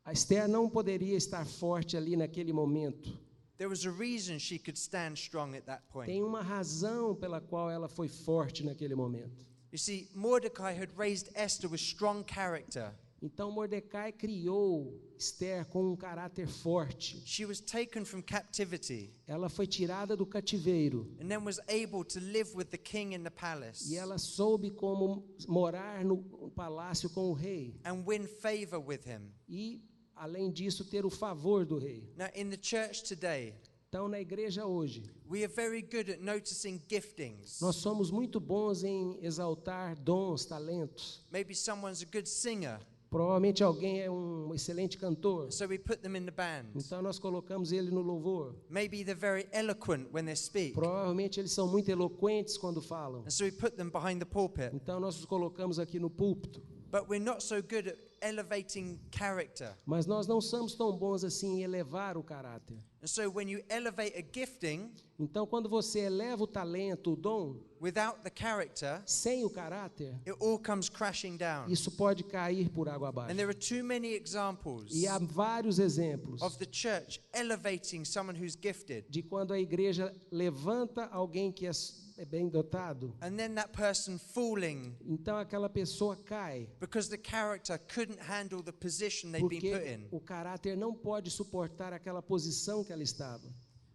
Speaker 1: A Esther não poderia estar forte ali naquele momento.
Speaker 3: There was a reason she could stand strong at that point.
Speaker 1: Tem uma razão pela qual ela foi forte naquele momento.
Speaker 3: You see, Mordecai had raised Esther with strong character.
Speaker 1: Então Mordecai criou Esther com um caráter forte.
Speaker 3: She was taken from captivity
Speaker 1: Ela foi tirada do cativeiro
Speaker 3: and then was able to live with the king in the palace
Speaker 1: e ela soube como morar no palácio com o rei
Speaker 3: and win favor with him.
Speaker 1: e, além disso, ter o favor do rei.
Speaker 3: Now, in the church today,
Speaker 1: Então, na igreja hoje,
Speaker 3: we are very good at noticing giftings.
Speaker 1: nós somos muito bons em exaltar dons, talentos.
Speaker 3: Maybe someone's a good singer,
Speaker 1: Provavelmente alguém é um excelente cantor,
Speaker 3: so we put them in the band.
Speaker 1: então nós colocamos ele no louvor.
Speaker 3: Maybe they're very eloquent when they speak,
Speaker 1: Provavelmente eles são muito eloquentes quando falam,
Speaker 3: and so we put them behind the pulpit.
Speaker 1: então nós os colocamos aqui no púlpito.
Speaker 3: But we're not so good at elevating character.
Speaker 1: Mas nós não somos tão bons assim em elevar o caráter.
Speaker 3: And so when you elevate a gifting
Speaker 1: Então, quando você eleva o talento, o dom,
Speaker 3: without the character,
Speaker 1: sem o caráter,
Speaker 3: it all comes crashing down.
Speaker 1: isso pode cair por água abaixo.
Speaker 3: And there are too many examples
Speaker 1: E há vários exemplos
Speaker 3: of the church elevating someone who's gifted,
Speaker 1: de quando a igreja levanta alguém que é bem dotado,
Speaker 3: and then that person falling
Speaker 1: então aquela pessoa cai,
Speaker 3: because the character couldn't handle the position they'd been put
Speaker 1: porque
Speaker 3: in.
Speaker 1: o caráter não pode suportar aquela posição que ela estava.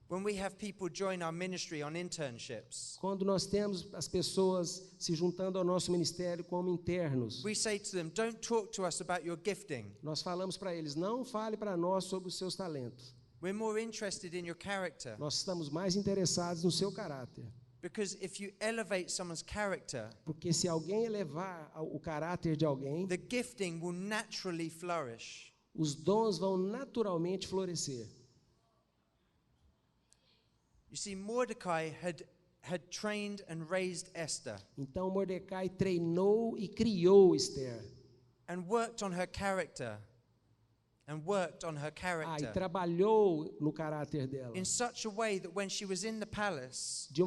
Speaker 3: When we have people join our ministry on internships,
Speaker 1: Quando nós temos as pessoas se juntando ao nosso ministério como internos,
Speaker 3: we say to them, don't talk to us about your gifting.
Speaker 1: nós falamos para eles, não fale para nós sobre os seus talentos.
Speaker 3: We're more interested in your character.
Speaker 1: Nós estamos mais interessados no seu caráter.
Speaker 3: Because if you elevate someone's character,
Speaker 1: Porque se alguém elevar o caráter de alguém,
Speaker 3: the gifting will naturally flourish.
Speaker 1: os dons vão naturalmente florescer.
Speaker 3: You see, Mordecai had trained and raised Esther
Speaker 1: Então Mordecai treinou e criou Esther.
Speaker 3: and worked on her character. And worked on her
Speaker 1: E
Speaker 3: character
Speaker 1: trabalhou no caráter dela.
Speaker 3: in such a way that when she was in the palace,
Speaker 1: De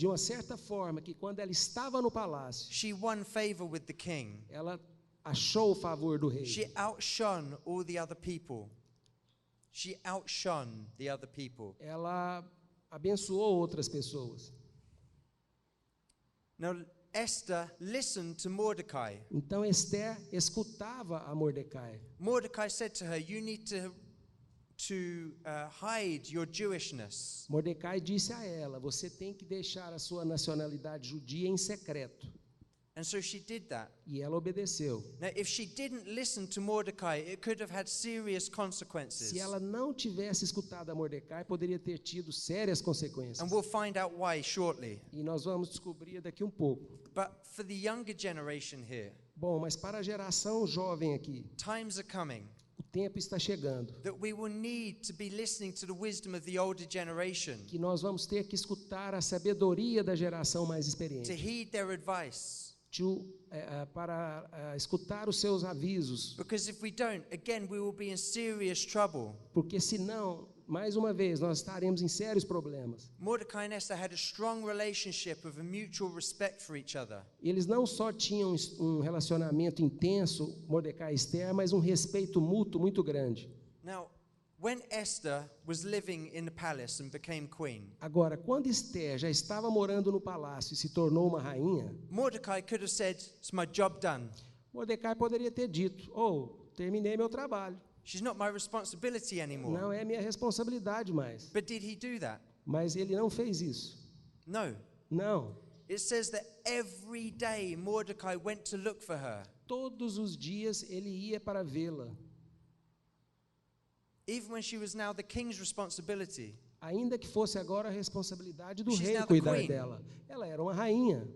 Speaker 1: uma certa forma que quando ela estava no palácio,
Speaker 3: she won favor with the king.
Speaker 1: ela achou o favor do rei.
Speaker 3: She outshone all the other people. She outshone the other people.
Speaker 1: Ela abençoou outras pessoas.
Speaker 3: Now, Esther listened to Mordecai.
Speaker 1: Então Esther escutava a Mordecai.
Speaker 3: Mordecai said to her, you need to hide your Jewishness.
Speaker 1: Mordecai disse a ela, você tem que deixar a sua nacionalidade judia em secreto.
Speaker 3: And so she did that.
Speaker 1: E ela obedeceu.
Speaker 3: Now, if she didn't listen to Mordecai, it could have had serious consequences.
Speaker 1: Se ela não tivesse escutado a Mordecai, poderia ter tido sérias consequências.
Speaker 3: And we'll find out why shortly.
Speaker 1: E nós vamos descobrir daqui um pouco.
Speaker 3: But for the younger generation here,
Speaker 1: Bom, mas para a geração jovem aqui,
Speaker 3: times are coming
Speaker 1: o tempo está chegando
Speaker 3: that we will need to be listening to the wisdom of the older generation,
Speaker 1: que nós vamos ter que escutar a sabedoria da geração mais
Speaker 3: to
Speaker 1: experiente,
Speaker 3: heed their advice.
Speaker 1: para escutar os seus avisos,
Speaker 3: Because if we don't, again, we will be in serious trouble.
Speaker 1: porque senão, mais uma vez, nós estaremos em sérios problemas.
Speaker 3: Mordecai and Esther had a strong relationship of a mutual respect for each other.
Speaker 1: Eles não só tinham um relacionamento intenso, Mordecai e Esther, mas um respeito mútuo muito grande.
Speaker 3: Now, when Esther was living in the palace and became queen,
Speaker 1: Agora, quando Esther já estava morando no palácio e se tornou uma rainha,
Speaker 3: Mordecai could have said, "It's my job done.
Speaker 1: Mordecai poderia ter dito: terminei meu trabalho,
Speaker 3: She's not my responsibility anymore."
Speaker 1: não é minha responsabilidade mais.
Speaker 3: But did he do that?
Speaker 1: Mas ele não fez isso.
Speaker 3: No.
Speaker 1: Não.
Speaker 3: It says that every day Mordecai went to look for her.
Speaker 1: Todos os dias ele ia para vê-la.
Speaker 3: Even when she was now the king's responsibility.
Speaker 1: Ainda que fosse agora a responsabilidade do
Speaker 3: She's
Speaker 1: rei
Speaker 3: now the
Speaker 1: cuidar
Speaker 3: queen.
Speaker 1: dela. Ela era uma rainha,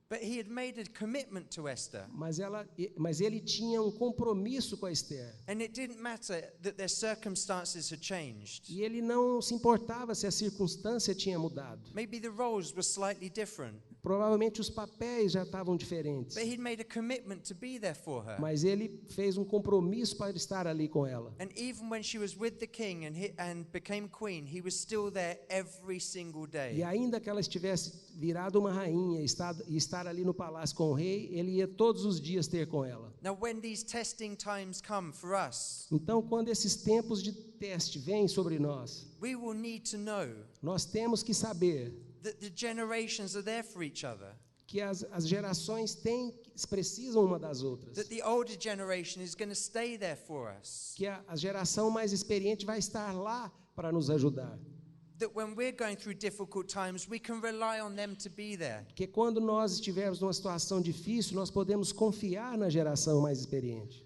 Speaker 3: But he had made a commitment to Esther.
Speaker 1: mas ele tinha um compromisso com a Esther.
Speaker 3: And it didn't matter that their circumstances had changed.
Speaker 1: E ele não se importava se a circunstância tinha mudado.
Speaker 3: Maybe the roles were slightly different.
Speaker 1: Provavelmente os papéis já estavam diferentes.
Speaker 3: But he'd made a commitment to be there for her.
Speaker 1: Mas ele fez um compromisso para estar ali com ela.
Speaker 3: And even when she was with the king and became queen, he was still there every single day.
Speaker 1: E ainda que ela estivesse virado uma rainha e estar ali no palácio com o rei, ele ia todos os dias ter com ela.
Speaker 3: Now, when these testing times come for us,
Speaker 1: Então, quando esses tempos de teste vêm sobre nós,
Speaker 3: we will need to know
Speaker 1: nós temos que saber
Speaker 3: that the generations are there for each other.
Speaker 1: que as gerações precisam uma das outras.
Speaker 3: That the older generation is going to stay there for us.
Speaker 1: Que a geração mais experiente vai estar lá para nos ajudar.
Speaker 3: That when we're going through difficult times, we can rely on them to be there.
Speaker 1: Que quando nós estivermos numa situação difícil, nós podemos confiar na geração mais experiente.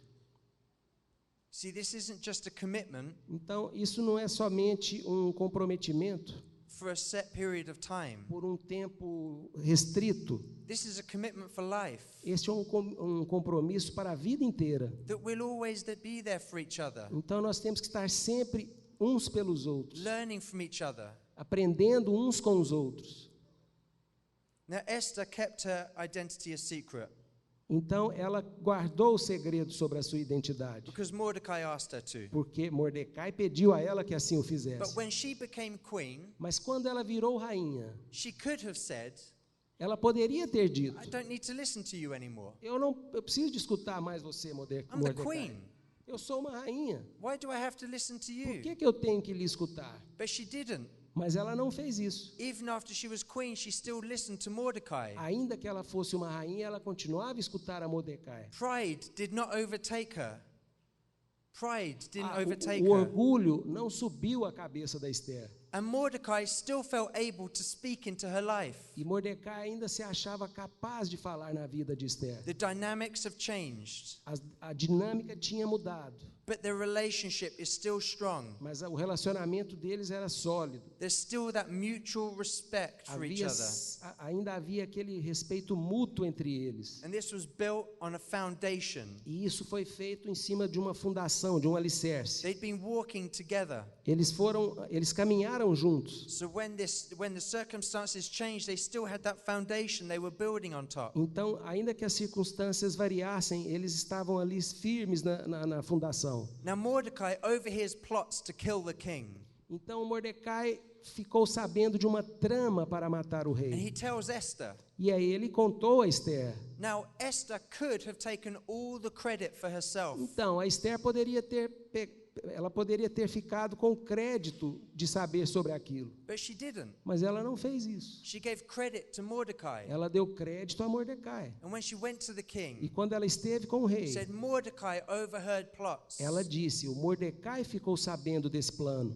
Speaker 3: See, this isn't just a commitment
Speaker 1: Então, isso não é somente um comprometimento
Speaker 3: for a set period of time.
Speaker 1: por um tempo restrito.
Speaker 3: This is a commitment for life.
Speaker 1: Este é um compromisso para a vida inteira.
Speaker 3: That we'll always be there for each other,
Speaker 1: Então, nós temos que estar sempre uns pelos outros,
Speaker 3: learning from each other.
Speaker 1: aprendendo uns com os outros.
Speaker 3: Now, Esther kept her identity a secret
Speaker 1: Então, ela guardou o segredo sobre a sua identidade,
Speaker 3: because Mordecai asked her to.
Speaker 1: porque Mordecai pediu a ela que assim o
Speaker 3: But
Speaker 1: fizesse.
Speaker 3: when she became queen,
Speaker 1: Mas quando ela virou rainha,
Speaker 3: she could have said,
Speaker 1: ela poderia ter dito:
Speaker 3: "I don't need to listen to you anymore.
Speaker 1: eu preciso de escutar mais você,
Speaker 3: I'm the
Speaker 1: Mordecai.
Speaker 3: queen.
Speaker 1: Eu sou uma rainha.
Speaker 3: Why do I have to listen to
Speaker 1: Por
Speaker 3: you?"
Speaker 1: que eu tenho que lhe escutar?
Speaker 3: But she didn't.
Speaker 1: Mas ela não fez isso.
Speaker 3: Even after she was queen, she still listened to Mordecai.
Speaker 1: Ainda que ela fosse uma rainha, ela continuava a escutar a Mordecai.
Speaker 3: Pride did not overtake her. Pride didn't overtake
Speaker 1: O
Speaker 3: her.
Speaker 1: orgulho não subiu a cabeça da Esther.
Speaker 3: And Mordecai still felt able to speak into her life.
Speaker 1: E Mordecai ainda se achava capaz de falar na vida de Esther.
Speaker 3: The dynamics have changed,
Speaker 1: A dinâmica tinha mudado,
Speaker 3: but their relationship is still strong.
Speaker 1: mas o relacionamento deles era sólido.
Speaker 3: There's still that mutual respect for each other.
Speaker 1: Ainda havia aquele respeito mútuo entre eles.
Speaker 3: And this was built on a foundation.
Speaker 1: E isso foi feito em cima de uma fundação, de um alicerce.
Speaker 3: They'd been walking together.
Speaker 1: Eles caminharam juntos.
Speaker 3: So when the circumstances changed, they still had that foundation they were building on top.
Speaker 1: Então, ainda que as circunstâncias variassem, eles estavam ali firmes na fundação.
Speaker 3: Now Mordecai overhears plots to kill the king.
Speaker 1: Então, Mordecai ficou sabendo de uma trama para matar o
Speaker 3: And he
Speaker 1: rei.
Speaker 3: tells Esther.
Speaker 1: E aí ele contou a Esther.
Speaker 3: Now Esther could have taken all the credit for herself.
Speaker 1: Então, a Esther poderia ter ficado com o crédito de saber sobre aquilo.
Speaker 3: But she didn't.
Speaker 1: Mas ela não fez isso.
Speaker 3: She gave credit to Mordecai.
Speaker 1: Ela deu crédito a Mordecai.
Speaker 3: And when she went to the
Speaker 1: E
Speaker 3: king,
Speaker 1: quando ela esteve com o rei,
Speaker 3: said Mordecai overheard plots.
Speaker 1: ela disse: o Mordecai ficou sabendo desse plano.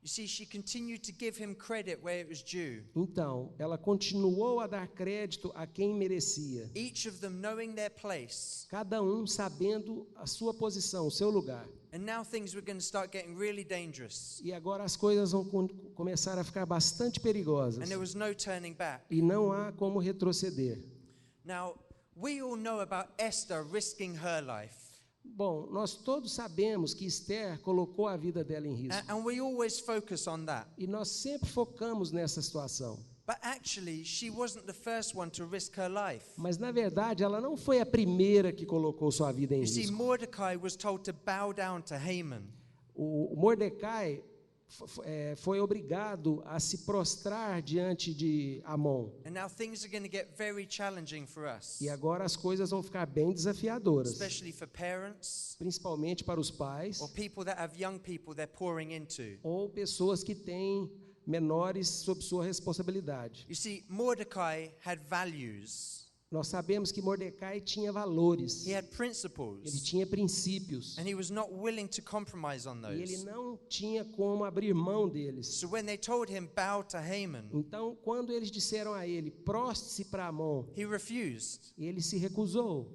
Speaker 3: You see, she continued to give him credit where it was due.
Speaker 1: Então, ela continuou a dar crédito a quem merecia.
Speaker 3: Each of them knowing their place.
Speaker 1: Cada um sabendo a sua posição, o seu lugar.
Speaker 3: And now things were going to start getting really dangerous.
Speaker 1: E agora as coisas vão começar a ficar bastante perigosas.
Speaker 3: And there was no turning back.
Speaker 1: E não há como retroceder.
Speaker 3: Now, we all know about Esther risking her life.
Speaker 1: Bom, nós todos sabemos que Esther colocou a vida dela em risco.
Speaker 3: And we always focus on that.
Speaker 1: E nós sempre focamos nessa situação.
Speaker 3: But actually, she wasn't the first one to risk her life.
Speaker 1: Mas, na verdade, ela não foi a primeira que colocou sua vida em
Speaker 3: You see,
Speaker 1: risco.
Speaker 3: Mordecai was told to bow down to Haman.
Speaker 1: O Mordecai foi obrigado a se prostrar diante de Amon.
Speaker 3: And now things are going to get very challenging for us.
Speaker 1: E agora as coisas vão ficar bem desafiadoras,
Speaker 3: Especially for parents
Speaker 1: principalmente para os pais
Speaker 3: or people that have young people they're pouring into.
Speaker 1: ou pessoas que têm menores sob sua responsabilidade.
Speaker 3: You see, Mordecai had values.
Speaker 1: Nós sabemos que Mordecai tinha valores,
Speaker 3: He had
Speaker 1: ele
Speaker 3: principles.
Speaker 1: tinha princípios,
Speaker 3: And he was not willing to compromise on
Speaker 1: e ele
Speaker 3: those.
Speaker 1: não tinha como abrir mão deles.
Speaker 3: So when they told him bow to Haman,
Speaker 1: Então, quando eles disseram a ele, proste-se para Amon,
Speaker 3: he refused.
Speaker 1: ele se recusou.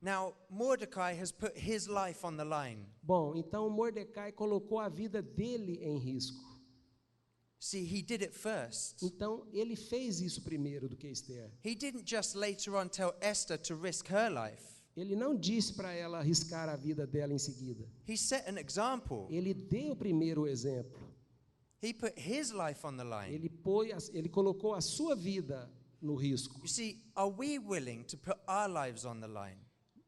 Speaker 3: Now, Mordecai has put his life on the line.
Speaker 1: Bom, então Mordecai colocou a vida dele em risco.
Speaker 3: See, he did it first.
Speaker 1: Então, ele fez isso primeiro do que Esther.
Speaker 3: He didn't just later on tell Esther to risk her life.
Speaker 1: Ele não disse para ela arriscar a vida dela em seguida.
Speaker 3: He set an example.
Speaker 1: Ele deu primeiro o exemplo.
Speaker 3: He put his life on the line.
Speaker 1: Ele colocou a sua vida no risco.
Speaker 3: You see, are we willing to put our lives on the line?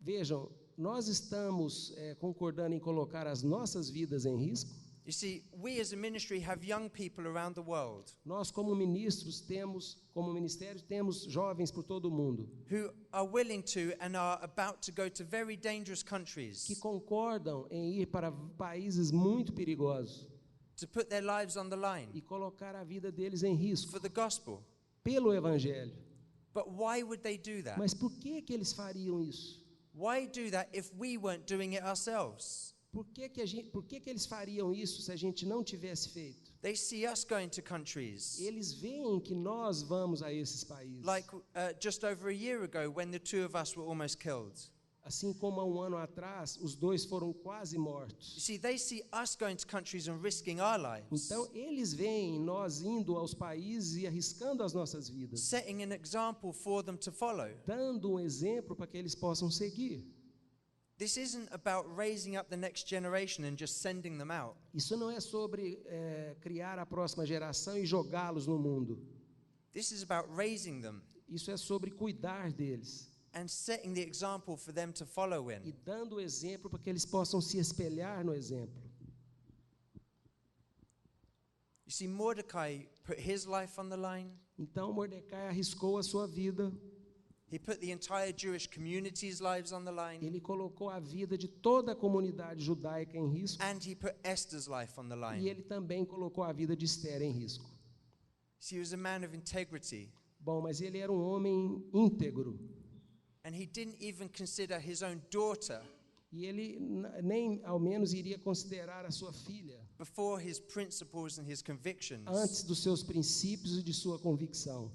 Speaker 1: Vejam, nós estamos concordando em colocar as nossas vidas em risco?
Speaker 3: You see, we as a ministry have young people around the world
Speaker 1: Nós, como ministros, como ministério, temos jovens por todo o mundo
Speaker 3: who are willing to and are about to go to very dangerous
Speaker 1: que
Speaker 3: countries
Speaker 1: concordam em ir para países muito perigosos
Speaker 3: to put their lives on the line
Speaker 1: e colocar a vida deles em risco
Speaker 3: for the gospel.
Speaker 1: pelo Evangelho.
Speaker 3: But why would they do that?
Speaker 1: Mas por que eles fariam isso?
Speaker 3: Why do that if we weren't doing it ourselves?
Speaker 1: Por que eles fariam isso se a gente não tivesse feito?
Speaker 3: They see us going to countries
Speaker 1: Eles veem que nós vamos a esses países.
Speaker 3: like just over a year ago when the two of us were almost killed.
Speaker 1: Assim como há um ano atrás, os dois foram quase
Speaker 3: You
Speaker 1: mortos.
Speaker 3: see, they see us going to countries and risking our lives,
Speaker 1: Então, eles veem nós indo aos países e arriscando as nossas vidas,
Speaker 3: setting an example for them to follow.
Speaker 1: dando um exemplo para que eles possam seguir.
Speaker 3: This isn't about raising up the next generation and just sending them out.
Speaker 1: Isso não é sobre criar a próxima geração e jogá-los no mundo.
Speaker 3: This is about raising them
Speaker 1: Isso é sobre cuidar deles
Speaker 3: and setting the example for them to follow
Speaker 1: e
Speaker 3: in.
Speaker 1: dando o exemplo para que eles possam se espelhar no exemplo.
Speaker 3: You see, Mordecai put his life on the line.
Speaker 1: Então, Mordecai arriscou a sua vida,
Speaker 3: He put the entire Jewish community's lives on the line.
Speaker 1: ele colocou a vida de toda a comunidade judaica em risco,
Speaker 3: And he put Esther's life on the
Speaker 1: e
Speaker 3: line.
Speaker 1: ele também colocou a vida de Esther em risco.
Speaker 3: See, he was a man of integrity.
Speaker 1: Bom, mas ele era um homem íntegro,
Speaker 3: And he didn't even consider his own daughter
Speaker 1: e ele nem ao menos iria considerar a sua filha
Speaker 3: before his principles and his convictions.
Speaker 1: antes dos seus princípios e de sua convicção.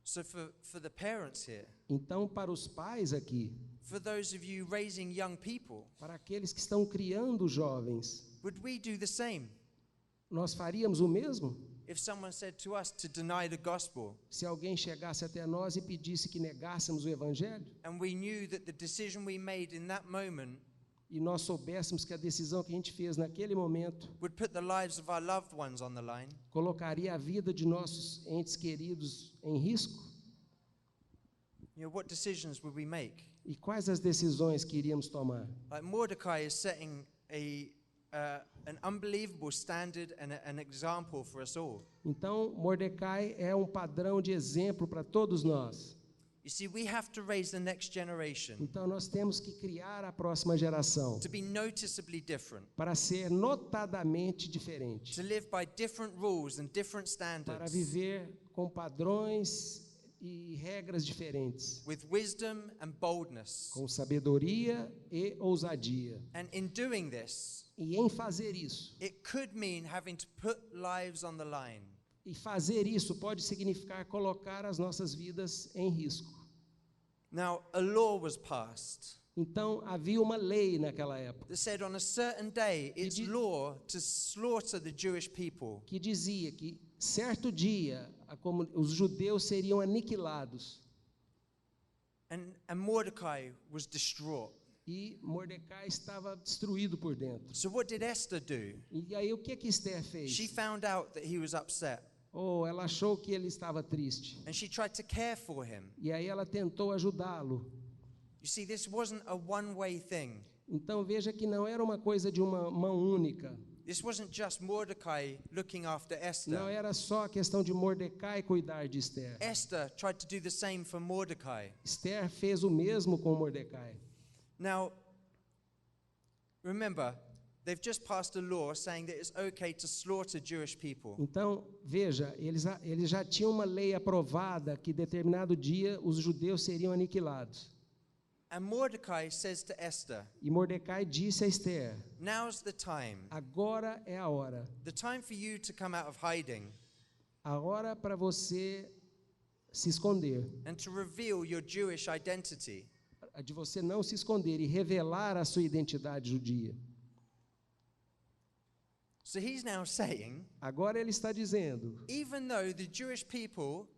Speaker 3: So for the parents here,
Speaker 1: Então, para os pais aqui,
Speaker 3: for those of you raising young people,
Speaker 1: para aqueles que estão criando jovens,
Speaker 3: would we do the same?
Speaker 1: nós faríamos o mesmo?
Speaker 3: If someone said to us to deny the gospel,
Speaker 1: Se alguém chegasse até nós e pedisse que negássemos o Evangelho,
Speaker 3: and we knew that the decision we made in that moment
Speaker 1: e nós soubéssemos que a decisão que a gente fez naquele momento
Speaker 3: would put the lives of our loved ones on the line,
Speaker 1: colocaria a vida de nossos entes queridos em risco,
Speaker 3: what decisions would we make?
Speaker 1: e quais as decisões que iríamos tomar?
Speaker 3: Like Mordecai is setting an unbelievable standard and an example for us all.
Speaker 1: Então, Mordecai é um padrão de exemplo para todos nós.
Speaker 3: You see, we have to raise the next generation
Speaker 1: Então, nós temos que criar a próxima geração
Speaker 3: to be noticeably different,
Speaker 1: para ser notadamente diferente,
Speaker 3: to live by different rules and different
Speaker 1: para
Speaker 3: standards.
Speaker 1: viver com padrões e regras diferentes,
Speaker 3: with wisdom and boldness.
Speaker 1: com sabedoria e ousadia.
Speaker 3: And in doing this,
Speaker 1: E em fazer isso,
Speaker 3: it could mean having to put lives on the line.
Speaker 1: e fazer isso pode significar colocar as nossas vidas em risco.
Speaker 3: Now, a law was passed
Speaker 1: Então, havia uma lei naquela época
Speaker 3: that said on a certain day it's law to slaughter the Jewish people.
Speaker 1: que dizia que certo dia os judeus seriam aniquilados.
Speaker 3: And Mordecai was distraught.
Speaker 1: E Mordecai estava destruído por dentro.
Speaker 3: So what did Esther do?
Speaker 1: E aí o que Esther fez?
Speaker 3: She found out that he was upset,
Speaker 1: Ela achou que ele estava triste.
Speaker 3: and she tried to care for him.
Speaker 1: E aí ela tentou ajudá-lo.
Speaker 3: You see, this wasn't a one-way thing.
Speaker 1: Então veja que não era uma coisa de uma mão única.
Speaker 3: This wasn't just Mordecai looking after
Speaker 1: Não
Speaker 3: Esther.
Speaker 1: era só a questão de Mordecai cuidar de Esther.
Speaker 3: Esther tried to do the same for Mordecai.
Speaker 1: Esther fez o mesmo com Mordecai.
Speaker 3: Now, remember, they've just passed a law saying that it's okay to slaughter Jewish people.
Speaker 1: Então, veja, eles já tinham uma lei aprovada que determinado dia os judeus seriam aniquilados.
Speaker 3: And Mordecai says to Esther,
Speaker 1: E Mordecai disse a Esther:
Speaker 3: now's the time.
Speaker 1: agora é a hora.
Speaker 3: The time for you to come out of hiding
Speaker 1: A hora para você se esconder.
Speaker 3: and to reveal your Jewish identity.
Speaker 1: De você não se esconder e revelar a sua identidade judia.
Speaker 3: So he's now saying,
Speaker 1: Agora ele está dizendo,
Speaker 3: even though the Jewish people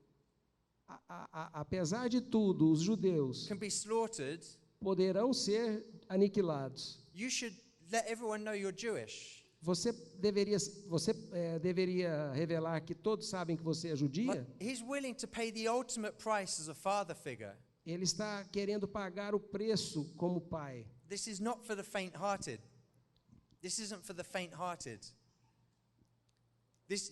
Speaker 1: apesar de tudo, os judeus
Speaker 3: can be slaughtered,
Speaker 1: poderão ser aniquilados.
Speaker 3: you should let everyone know you're Jewish.
Speaker 1: Você deveria revelar que todos sabem que você é judia?
Speaker 3: But he's willing to pay the ultimate price as a father figure.
Speaker 1: Ele está querendo pagar o preço como pai.
Speaker 3: This is not for the faint-hearted. This isn't for the faint-hearted.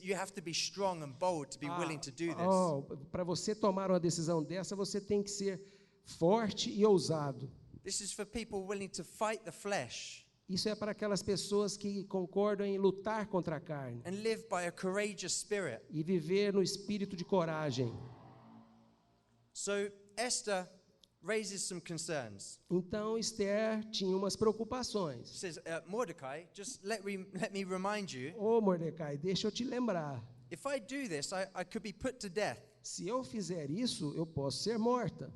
Speaker 3: You have to be strong and bold to be willing to do this.
Speaker 1: Para você tomar uma decisão dessa, você tem que ser forte e ousado.
Speaker 3: This is for people willing to fight the flesh
Speaker 1: Isso é para aquelas pessoas que concordam em lutar contra a carne
Speaker 3: and live by a courageous spirit.
Speaker 1: e viver no espírito de coragem.
Speaker 3: So Esther raises some concerns.
Speaker 1: Então Esther tinha umas preocupações.
Speaker 3: She says, Mordecai, just let me remind you,
Speaker 1: Mordecai, deixa eu te lembrar.
Speaker 3: if I do this, I could be put to death.
Speaker 1: Se eu fizer isso, eu posso ser morta.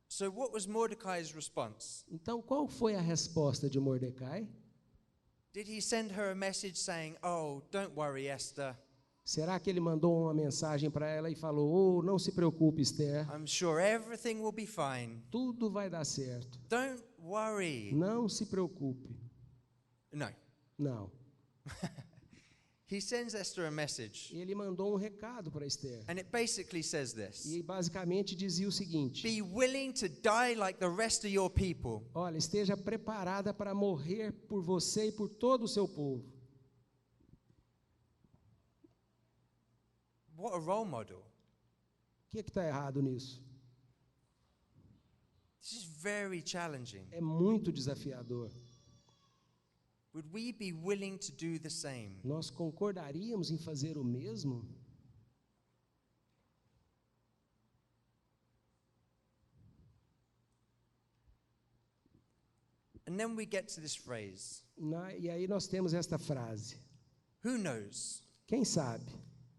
Speaker 3: So what was Mordecai's response?
Speaker 1: Então, qual foi a resposta de Mordecai?
Speaker 3: Did he send her a message saying, oh, don't worry, Esther.
Speaker 1: Será que ele mandou uma mensagem para ela e falou: não se preocupe, Esther,
Speaker 3: I'm sure everything will be fine.
Speaker 1: tudo vai dar certo.
Speaker 3: Don't worry.
Speaker 1: Não se preocupe.
Speaker 3: No.
Speaker 1: Não.
Speaker 3: He sends Esther a message.
Speaker 1: Ele mandou um recado para Esther.
Speaker 3: And it basically says this.
Speaker 1: E basicamente dizia o seguinte:
Speaker 3: Be willing to die like the rest of your people.
Speaker 1: olha, esteja preparada para morrer por você e por todo o seu povo.
Speaker 3: What a role model.
Speaker 1: O que está errado nisso?
Speaker 3: This is very challenging.
Speaker 1: É muito desafiador.
Speaker 3: Would we be willing to do the same?
Speaker 1: Nós concordaríamos em fazer o mesmo?
Speaker 3: And then we get to this phrase.
Speaker 1: E aí nós temos esta frase:
Speaker 3: Who knows?
Speaker 1: quem sabe?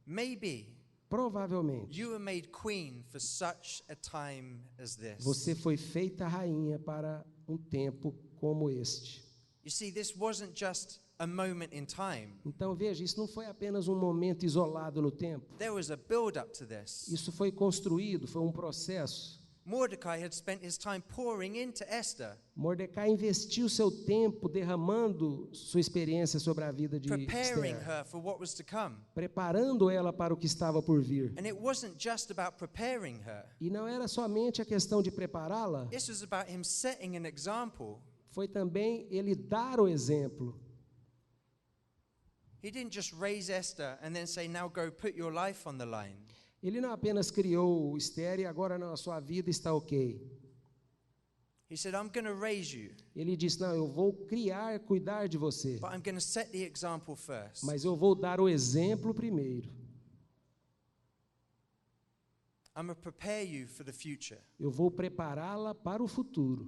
Speaker 3: Maybe
Speaker 1: Provavelmente
Speaker 3: you were made queen for such a time as this.
Speaker 1: você foi feita rainha para um tempo como este.
Speaker 3: You see, this wasn't just a moment in time.
Speaker 1: Então veja, isso não foi apenas um momento isolado no tempo.
Speaker 3: There was a build-up to this.
Speaker 1: Isso foi construído, foi um processo.
Speaker 3: Mordecai had spent his time pouring into Esther,
Speaker 1: Mordecai investiu seu tempo derramando sua experiência sobre a vida de
Speaker 3: preparing
Speaker 1: Esther,
Speaker 3: her for what was to come.
Speaker 1: preparando ela para o que estava por vir.
Speaker 3: And it wasn't just about preparing her.
Speaker 1: E não era somente a questão de prepará-la,
Speaker 3: This was about him setting an example.
Speaker 1: foi também ele dar o exemplo.
Speaker 3: He didn't just raise Esther and then say, now go put your life on the line.
Speaker 1: Ele não apenas criou Esther e agora não, a sua vida está ok.
Speaker 3: He said, I'm going to raise you,
Speaker 1: Ele disse: não, eu vou criar, cuidar de você,
Speaker 3: but I'm going to set the example first.
Speaker 1: mas eu vou dar o exemplo primeiro.
Speaker 3: I'm going to prepare you for the future.
Speaker 1: Eu vou prepará-la para o futuro.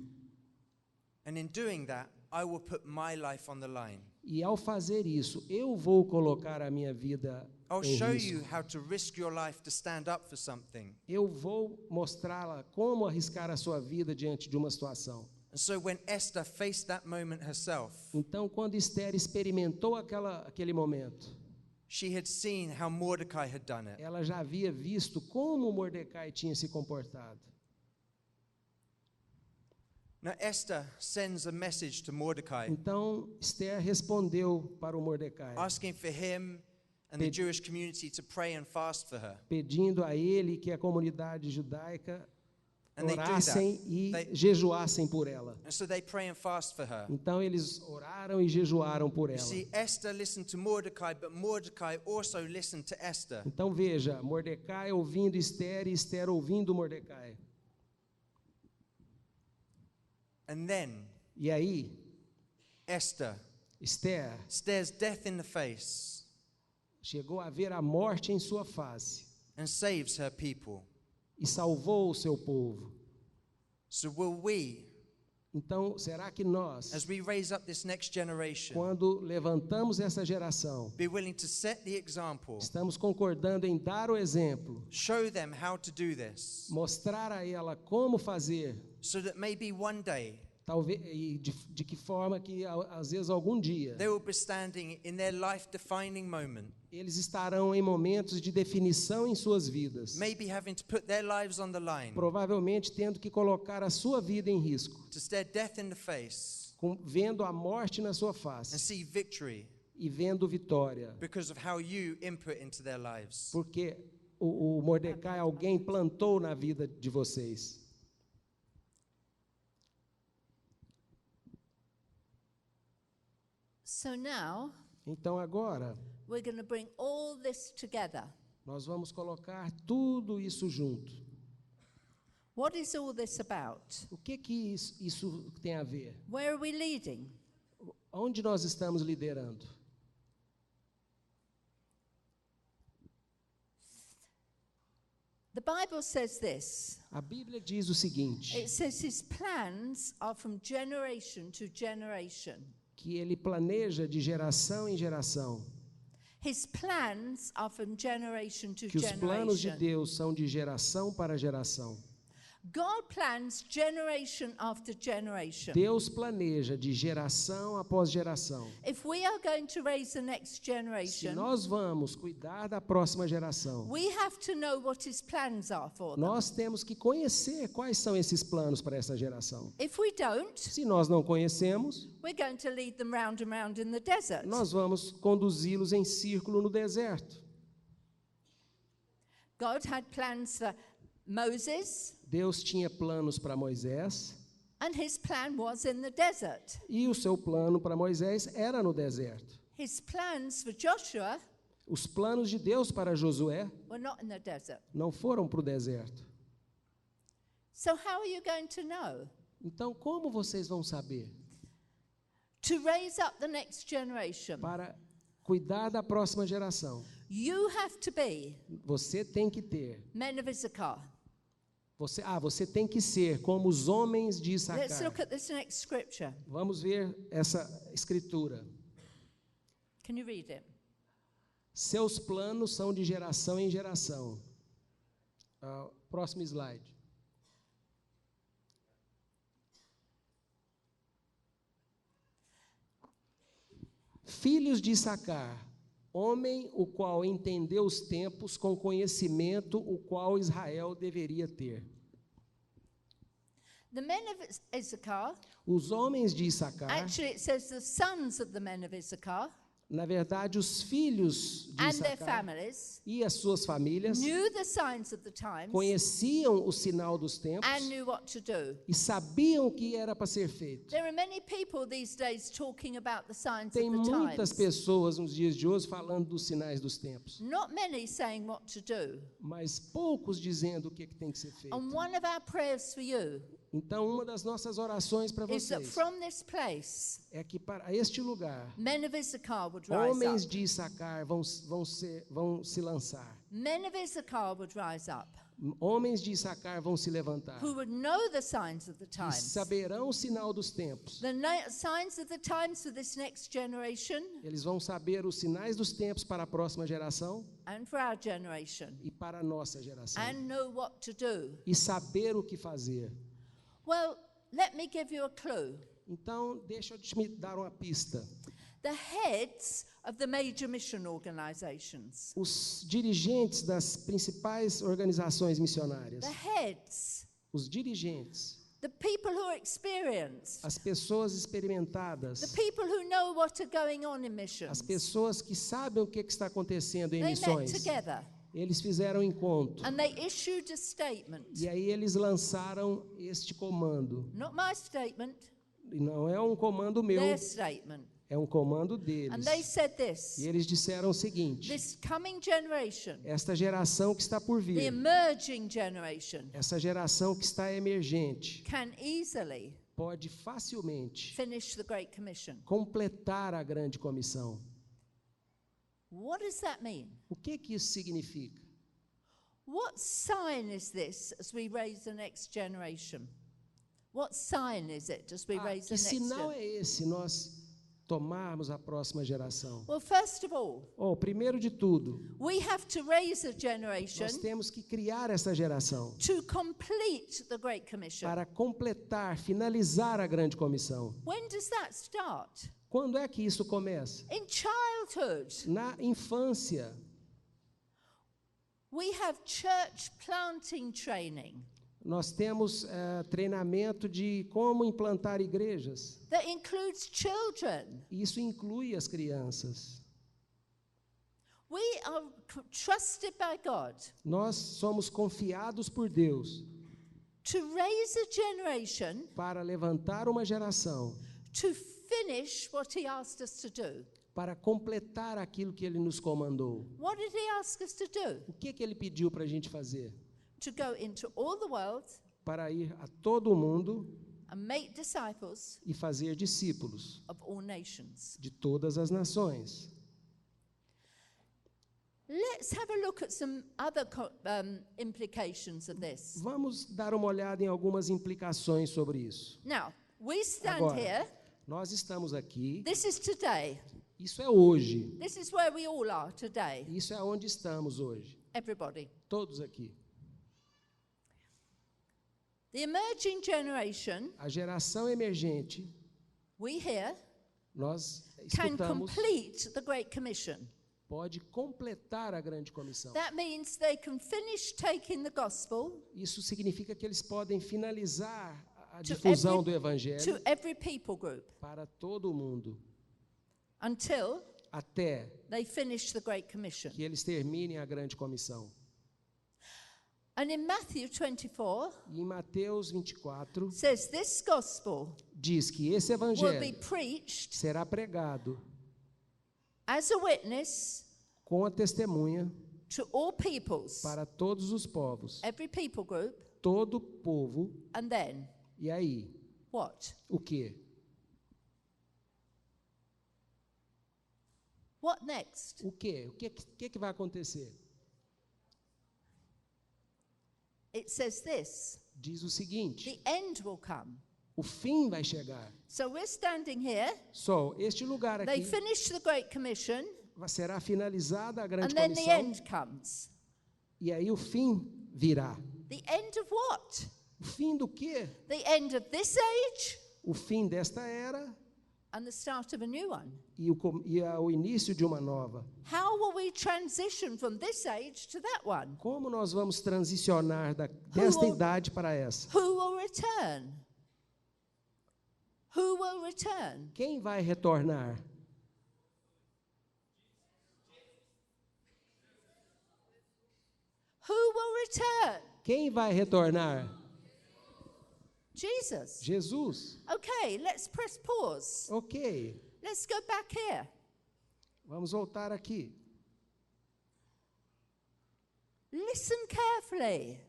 Speaker 3: And in doing that, I will put my life on the line.
Speaker 1: E ao fazer isso, eu vou colocar a minha vida
Speaker 3: I'll
Speaker 1: em
Speaker 3: show
Speaker 1: risco.
Speaker 3: you how to risk your life to stand up for something.
Speaker 1: Eu vou mostrá-la como arriscar a sua vida diante de uma situação.
Speaker 3: And so when Esther faced that moment herself,
Speaker 1: Então, quando Esther experimentou aquele momento,
Speaker 3: she had seen how Mordecai had done it.
Speaker 1: ela já havia visto como Mordecai tinha se comportado.
Speaker 3: Now Esther sends a message to Mordecai,
Speaker 1: Então, Esther respondeu para o Mordecai,
Speaker 3: asking for him and the Jewish community to pray and fast for her.
Speaker 1: pedindo a ele que a comunidade judaica
Speaker 3: And they do
Speaker 1: orassem
Speaker 3: that.
Speaker 1: e
Speaker 3: They-
Speaker 1: jejuassem por ela.
Speaker 3: And so they pray and fast for her.
Speaker 1: Então, eles oraram e jejuaram por
Speaker 3: You
Speaker 1: ela.
Speaker 3: see, Esther listened to Mordecai, but Mordecai also listened to Esther.
Speaker 1: Então, veja, Mordecai ouvindo Esther e Esther ouvindo Mordecai.
Speaker 3: And then
Speaker 1: E aí,
Speaker 3: Esther
Speaker 1: Esther
Speaker 3: stares death in the face
Speaker 1: chegou a ver a morte em sua face
Speaker 3: and saves her people.
Speaker 1: e salvou o seu povo.
Speaker 3: So will we,
Speaker 1: Então, será que nós,
Speaker 3: as we raise up this next generation,
Speaker 1: quando levantamos essa geração,
Speaker 3: be willing to set the example,
Speaker 1: estamos concordando em dar o exemplo,
Speaker 3: show them how to do this,
Speaker 1: mostrar a ela como fazer,
Speaker 3: so that maybe one day
Speaker 1: talvez, e de que forma que, às vezes, algum dia,
Speaker 3: they will be standing in their life-defining moment,
Speaker 1: eles estarão em momentos de definição em suas vidas,
Speaker 3: maybe having to put their lives on the line,
Speaker 1: provavelmente tendo que colocar a sua vida em risco,
Speaker 3: to stare death in the face
Speaker 1: vendo a morte na sua
Speaker 3: and
Speaker 1: face
Speaker 3: see victory
Speaker 1: e vendo vitória,
Speaker 3: because of how you input into their lives.
Speaker 1: porque o Mordecai, alguém plantou na vida de vocês.
Speaker 2: So now
Speaker 1: Então agora,
Speaker 2: we're going to bring all this together.
Speaker 1: nós vamos colocar tudo isso junto.
Speaker 2: What is all this about?
Speaker 1: O que isso tem a ver?
Speaker 2: Where are we leading?
Speaker 1: Onde nós estamos liderando?
Speaker 2: The Bible says this.
Speaker 1: A Bíblia diz o seguinte,
Speaker 2: It says his plans are from generation to generation.
Speaker 1: que ele planeja de geração em geração,
Speaker 2: His plans are from generation to
Speaker 1: que os planos de
Speaker 2: generation.
Speaker 1: Deus são de geração para geração.
Speaker 2: God plans generation after generation.
Speaker 1: Deus planeja de geração após geração.
Speaker 2: If we are going to raise the next
Speaker 1: Se
Speaker 2: generation,
Speaker 1: nós vamos cuidar da próxima geração,
Speaker 2: we have to know what his plans are for them.
Speaker 1: nós temos que conhecer quais são esses planos para essa geração.
Speaker 2: If we don't,
Speaker 1: Se nós não conhecemos,
Speaker 2: we're going to lead them round and round in the desert.
Speaker 1: nós vamos conduzi-los em círculo no deserto.
Speaker 2: God had plans for Moses,
Speaker 1: Deus tinha planos para Moisés,
Speaker 2: and his plan was in the desert.
Speaker 1: e o seu plano para Moisés era no deserto.
Speaker 2: His plans for Joshua
Speaker 1: Os planos de Deus para Josué
Speaker 2: were not in the desert.
Speaker 1: não foram para o deserto.
Speaker 2: So how are you going to know?
Speaker 1: Então, como vocês vão saber?
Speaker 2: To raise up the next generation,
Speaker 1: Para cuidar da próxima geração,
Speaker 2: you have to be
Speaker 1: você tem que ter.
Speaker 2: men of Issachar.
Speaker 1: Você tem que ser como os homens de
Speaker 2: Let's look
Speaker 1: Issacar.
Speaker 2: at this next scripture.
Speaker 1: Vamos ver essa escritura.
Speaker 2: Can you read it?
Speaker 1: Seus planos são de geração em geração. Próximo slide. Filhos de Issacar, homem o qual entendeu os tempos com conhecimento o qual Israel deveria ter.
Speaker 2: The men of Issachar,
Speaker 1: Os homens de Issacar,
Speaker 2: actually it says the sons of the men of Issachar
Speaker 1: na verdade, os filhos de
Speaker 2: and their
Speaker 1: Issacar
Speaker 2: families
Speaker 1: e as suas famílias
Speaker 2: knew the signs of the times
Speaker 1: conheciam o sinal dos tempos
Speaker 2: and knew what to do.
Speaker 1: e sabiam o que era para ser feito.
Speaker 2: There are many people these days talking about the signs
Speaker 1: Tem
Speaker 2: of the
Speaker 1: muitas
Speaker 2: times.
Speaker 1: pessoas nos dias de hoje falando dos sinais dos tempos,
Speaker 2: Not many saying what to do.
Speaker 1: mas poucos dizendo o que tem que ser feito.
Speaker 2: And one of our prayers for you
Speaker 1: Então, uma das nossas orações para
Speaker 2: is that
Speaker 1: vocês
Speaker 2: from this place,
Speaker 1: é que para este lugar,
Speaker 2: men of Issachar would rise
Speaker 1: homens
Speaker 2: up.
Speaker 1: de Issacar vão se lançar.
Speaker 2: Men of Issachar would rise up.
Speaker 1: Homens de Issacar vão se levantar
Speaker 2: who would know the signs of the
Speaker 1: e
Speaker 2: times.
Speaker 1: saberão o sinal dos tempos.
Speaker 2: The signs of the times for this next generation
Speaker 1: Eles vão saber os sinais dos tempos para a próxima geração
Speaker 2: and for our generation,
Speaker 1: e para a nossa geração.
Speaker 2: and know what to do.
Speaker 1: E saber o que fazer.
Speaker 2: Well, let me give you a clue.
Speaker 1: Então, deixa eu te dar uma pista.
Speaker 2: The heads of the major mission organizations,
Speaker 1: Os dirigentes das principais organizações missionárias,
Speaker 2: the heads,
Speaker 1: os dirigentes,
Speaker 2: the people who are experienced,
Speaker 1: as pessoas
Speaker 2: the
Speaker 1: experimentadas,
Speaker 2: people who know what are going on in
Speaker 1: as
Speaker 2: missions,
Speaker 1: pessoas que sabem o que está acontecendo em
Speaker 2: they met
Speaker 1: missões,
Speaker 2: together
Speaker 1: eles fizeram um encontro.
Speaker 2: and they issued a statement.
Speaker 1: E aí eles lançaram este comando.
Speaker 2: Not my statement,
Speaker 1: E não é um comando meu,
Speaker 2: their statement.
Speaker 1: é um comando
Speaker 2: And
Speaker 1: deles.
Speaker 2: they said this:
Speaker 1: E eles disseram o seguinte:
Speaker 2: this coming generation,
Speaker 1: esta geração que está por
Speaker 2: the
Speaker 1: vir,
Speaker 2: emerging generation,
Speaker 1: essa geração que está emergente,
Speaker 2: can easily
Speaker 1: pode facilmente
Speaker 2: finish the Great Commission.
Speaker 1: completar a grande comissão.
Speaker 2: What does that mean?
Speaker 1: O que isso significa?
Speaker 2: What sign is this as we raise the next generation? What sign is it as we raise the
Speaker 1: Que
Speaker 2: next
Speaker 1: sinal
Speaker 2: generation?
Speaker 1: é esse nós tomarmos a próxima geração?
Speaker 2: Well, first of all,
Speaker 1: Primeiro de tudo,
Speaker 2: we have to raise a generation
Speaker 1: nós temos que criar essa geração
Speaker 2: to complete the Great Commission.
Speaker 1: para completar, finalizar a grande comissão.
Speaker 2: When does that start?
Speaker 1: Quando é que isso começa?
Speaker 2: In childhood.
Speaker 1: Na infância.
Speaker 2: We have church planting training
Speaker 1: Nós temos treinamento de como implantar igrejas.
Speaker 2: that includes children.
Speaker 1: Isso inclui as crianças.
Speaker 2: We are trusted by God
Speaker 1: Nós somos confiados por Deus
Speaker 2: to raise a generation
Speaker 1: para levantar uma geração,
Speaker 2: to finish what He asked us to do.
Speaker 1: para completar aquilo que Ele nos comandou.
Speaker 2: What did He ask us to do?
Speaker 1: O que Ele pediu para a gente fazer?
Speaker 2: To go into all the world
Speaker 1: Para ir a todo o mundo
Speaker 2: and make disciples
Speaker 1: e fazer discípulos
Speaker 2: of all nations.
Speaker 1: de todas as nações.
Speaker 2: Let's have a look at some other implications of this.
Speaker 1: Vamos dar uma olhada em algumas implicações sobre isso.
Speaker 2: Now, we stand
Speaker 1: Agora,
Speaker 2: here.
Speaker 1: nós estamos aqui,
Speaker 2: This is today.
Speaker 1: isso é hoje,
Speaker 2: This is where we all are today.
Speaker 1: isso é onde estamos hoje,
Speaker 2: Everybody.
Speaker 1: todos aqui.
Speaker 2: The emerging generation,
Speaker 1: A geração emergente,
Speaker 2: we here,
Speaker 1: nós
Speaker 2: can
Speaker 1: escutamos,
Speaker 2: complete the Great Commission.
Speaker 1: pode completar a grande comissão.
Speaker 2: That means they can finish taking the gospel
Speaker 1: Isso significa que eles podem finalizar a
Speaker 2: to
Speaker 1: difusão do
Speaker 2: every,
Speaker 1: evangelho
Speaker 2: to every people group
Speaker 1: para todo o mundo,
Speaker 2: until
Speaker 1: até
Speaker 2: they finish the Great Commission.
Speaker 1: que eles terminem a grande comissão.
Speaker 2: And in Matthew 24,
Speaker 1: E em Mateus 24,
Speaker 2: says this gospel
Speaker 1: diz que esse
Speaker 2: will be
Speaker 1: evangelho
Speaker 2: preached
Speaker 1: será pregado
Speaker 2: as a witness
Speaker 1: com a testemunha
Speaker 2: to all peoples,
Speaker 1: para todos os povos,
Speaker 2: every people group,
Speaker 1: todo povo.
Speaker 2: and then
Speaker 1: E aí,
Speaker 2: what?
Speaker 1: o quê?
Speaker 2: What next?
Speaker 1: O quê? O que vai acontecer?
Speaker 2: It says this,
Speaker 1: Diz o seguinte:
Speaker 2: the end will come.
Speaker 1: o fim vai chegar.
Speaker 2: So we're standing here,
Speaker 1: Só este lugar
Speaker 2: they
Speaker 1: aqui
Speaker 2: finish the Great Commission,
Speaker 1: será finalizada a
Speaker 2: and
Speaker 1: grande
Speaker 2: then the
Speaker 1: comissão,
Speaker 2: end comes.
Speaker 1: e aí o fim virá.
Speaker 2: The end of what?
Speaker 1: O fim do quê?
Speaker 2: The end of this age
Speaker 1: O fim desta era
Speaker 2: and the start of a new one.
Speaker 1: e o início de uma nova.
Speaker 2: How will we transition from this age to that one?
Speaker 1: Como nós vamos transicionar desta
Speaker 2: will-
Speaker 1: idade para essa?
Speaker 2: Who will return? Who will return?
Speaker 1: Quem vai retornar?
Speaker 2: Who will return?
Speaker 1: Quem vai retornar?
Speaker 2: Jesus.
Speaker 1: Jesus.
Speaker 2: Okay, let's press pause.
Speaker 1: Ok,
Speaker 2: Let's go back here.
Speaker 1: vamos voltar aqui.
Speaker 2: Listen carefully.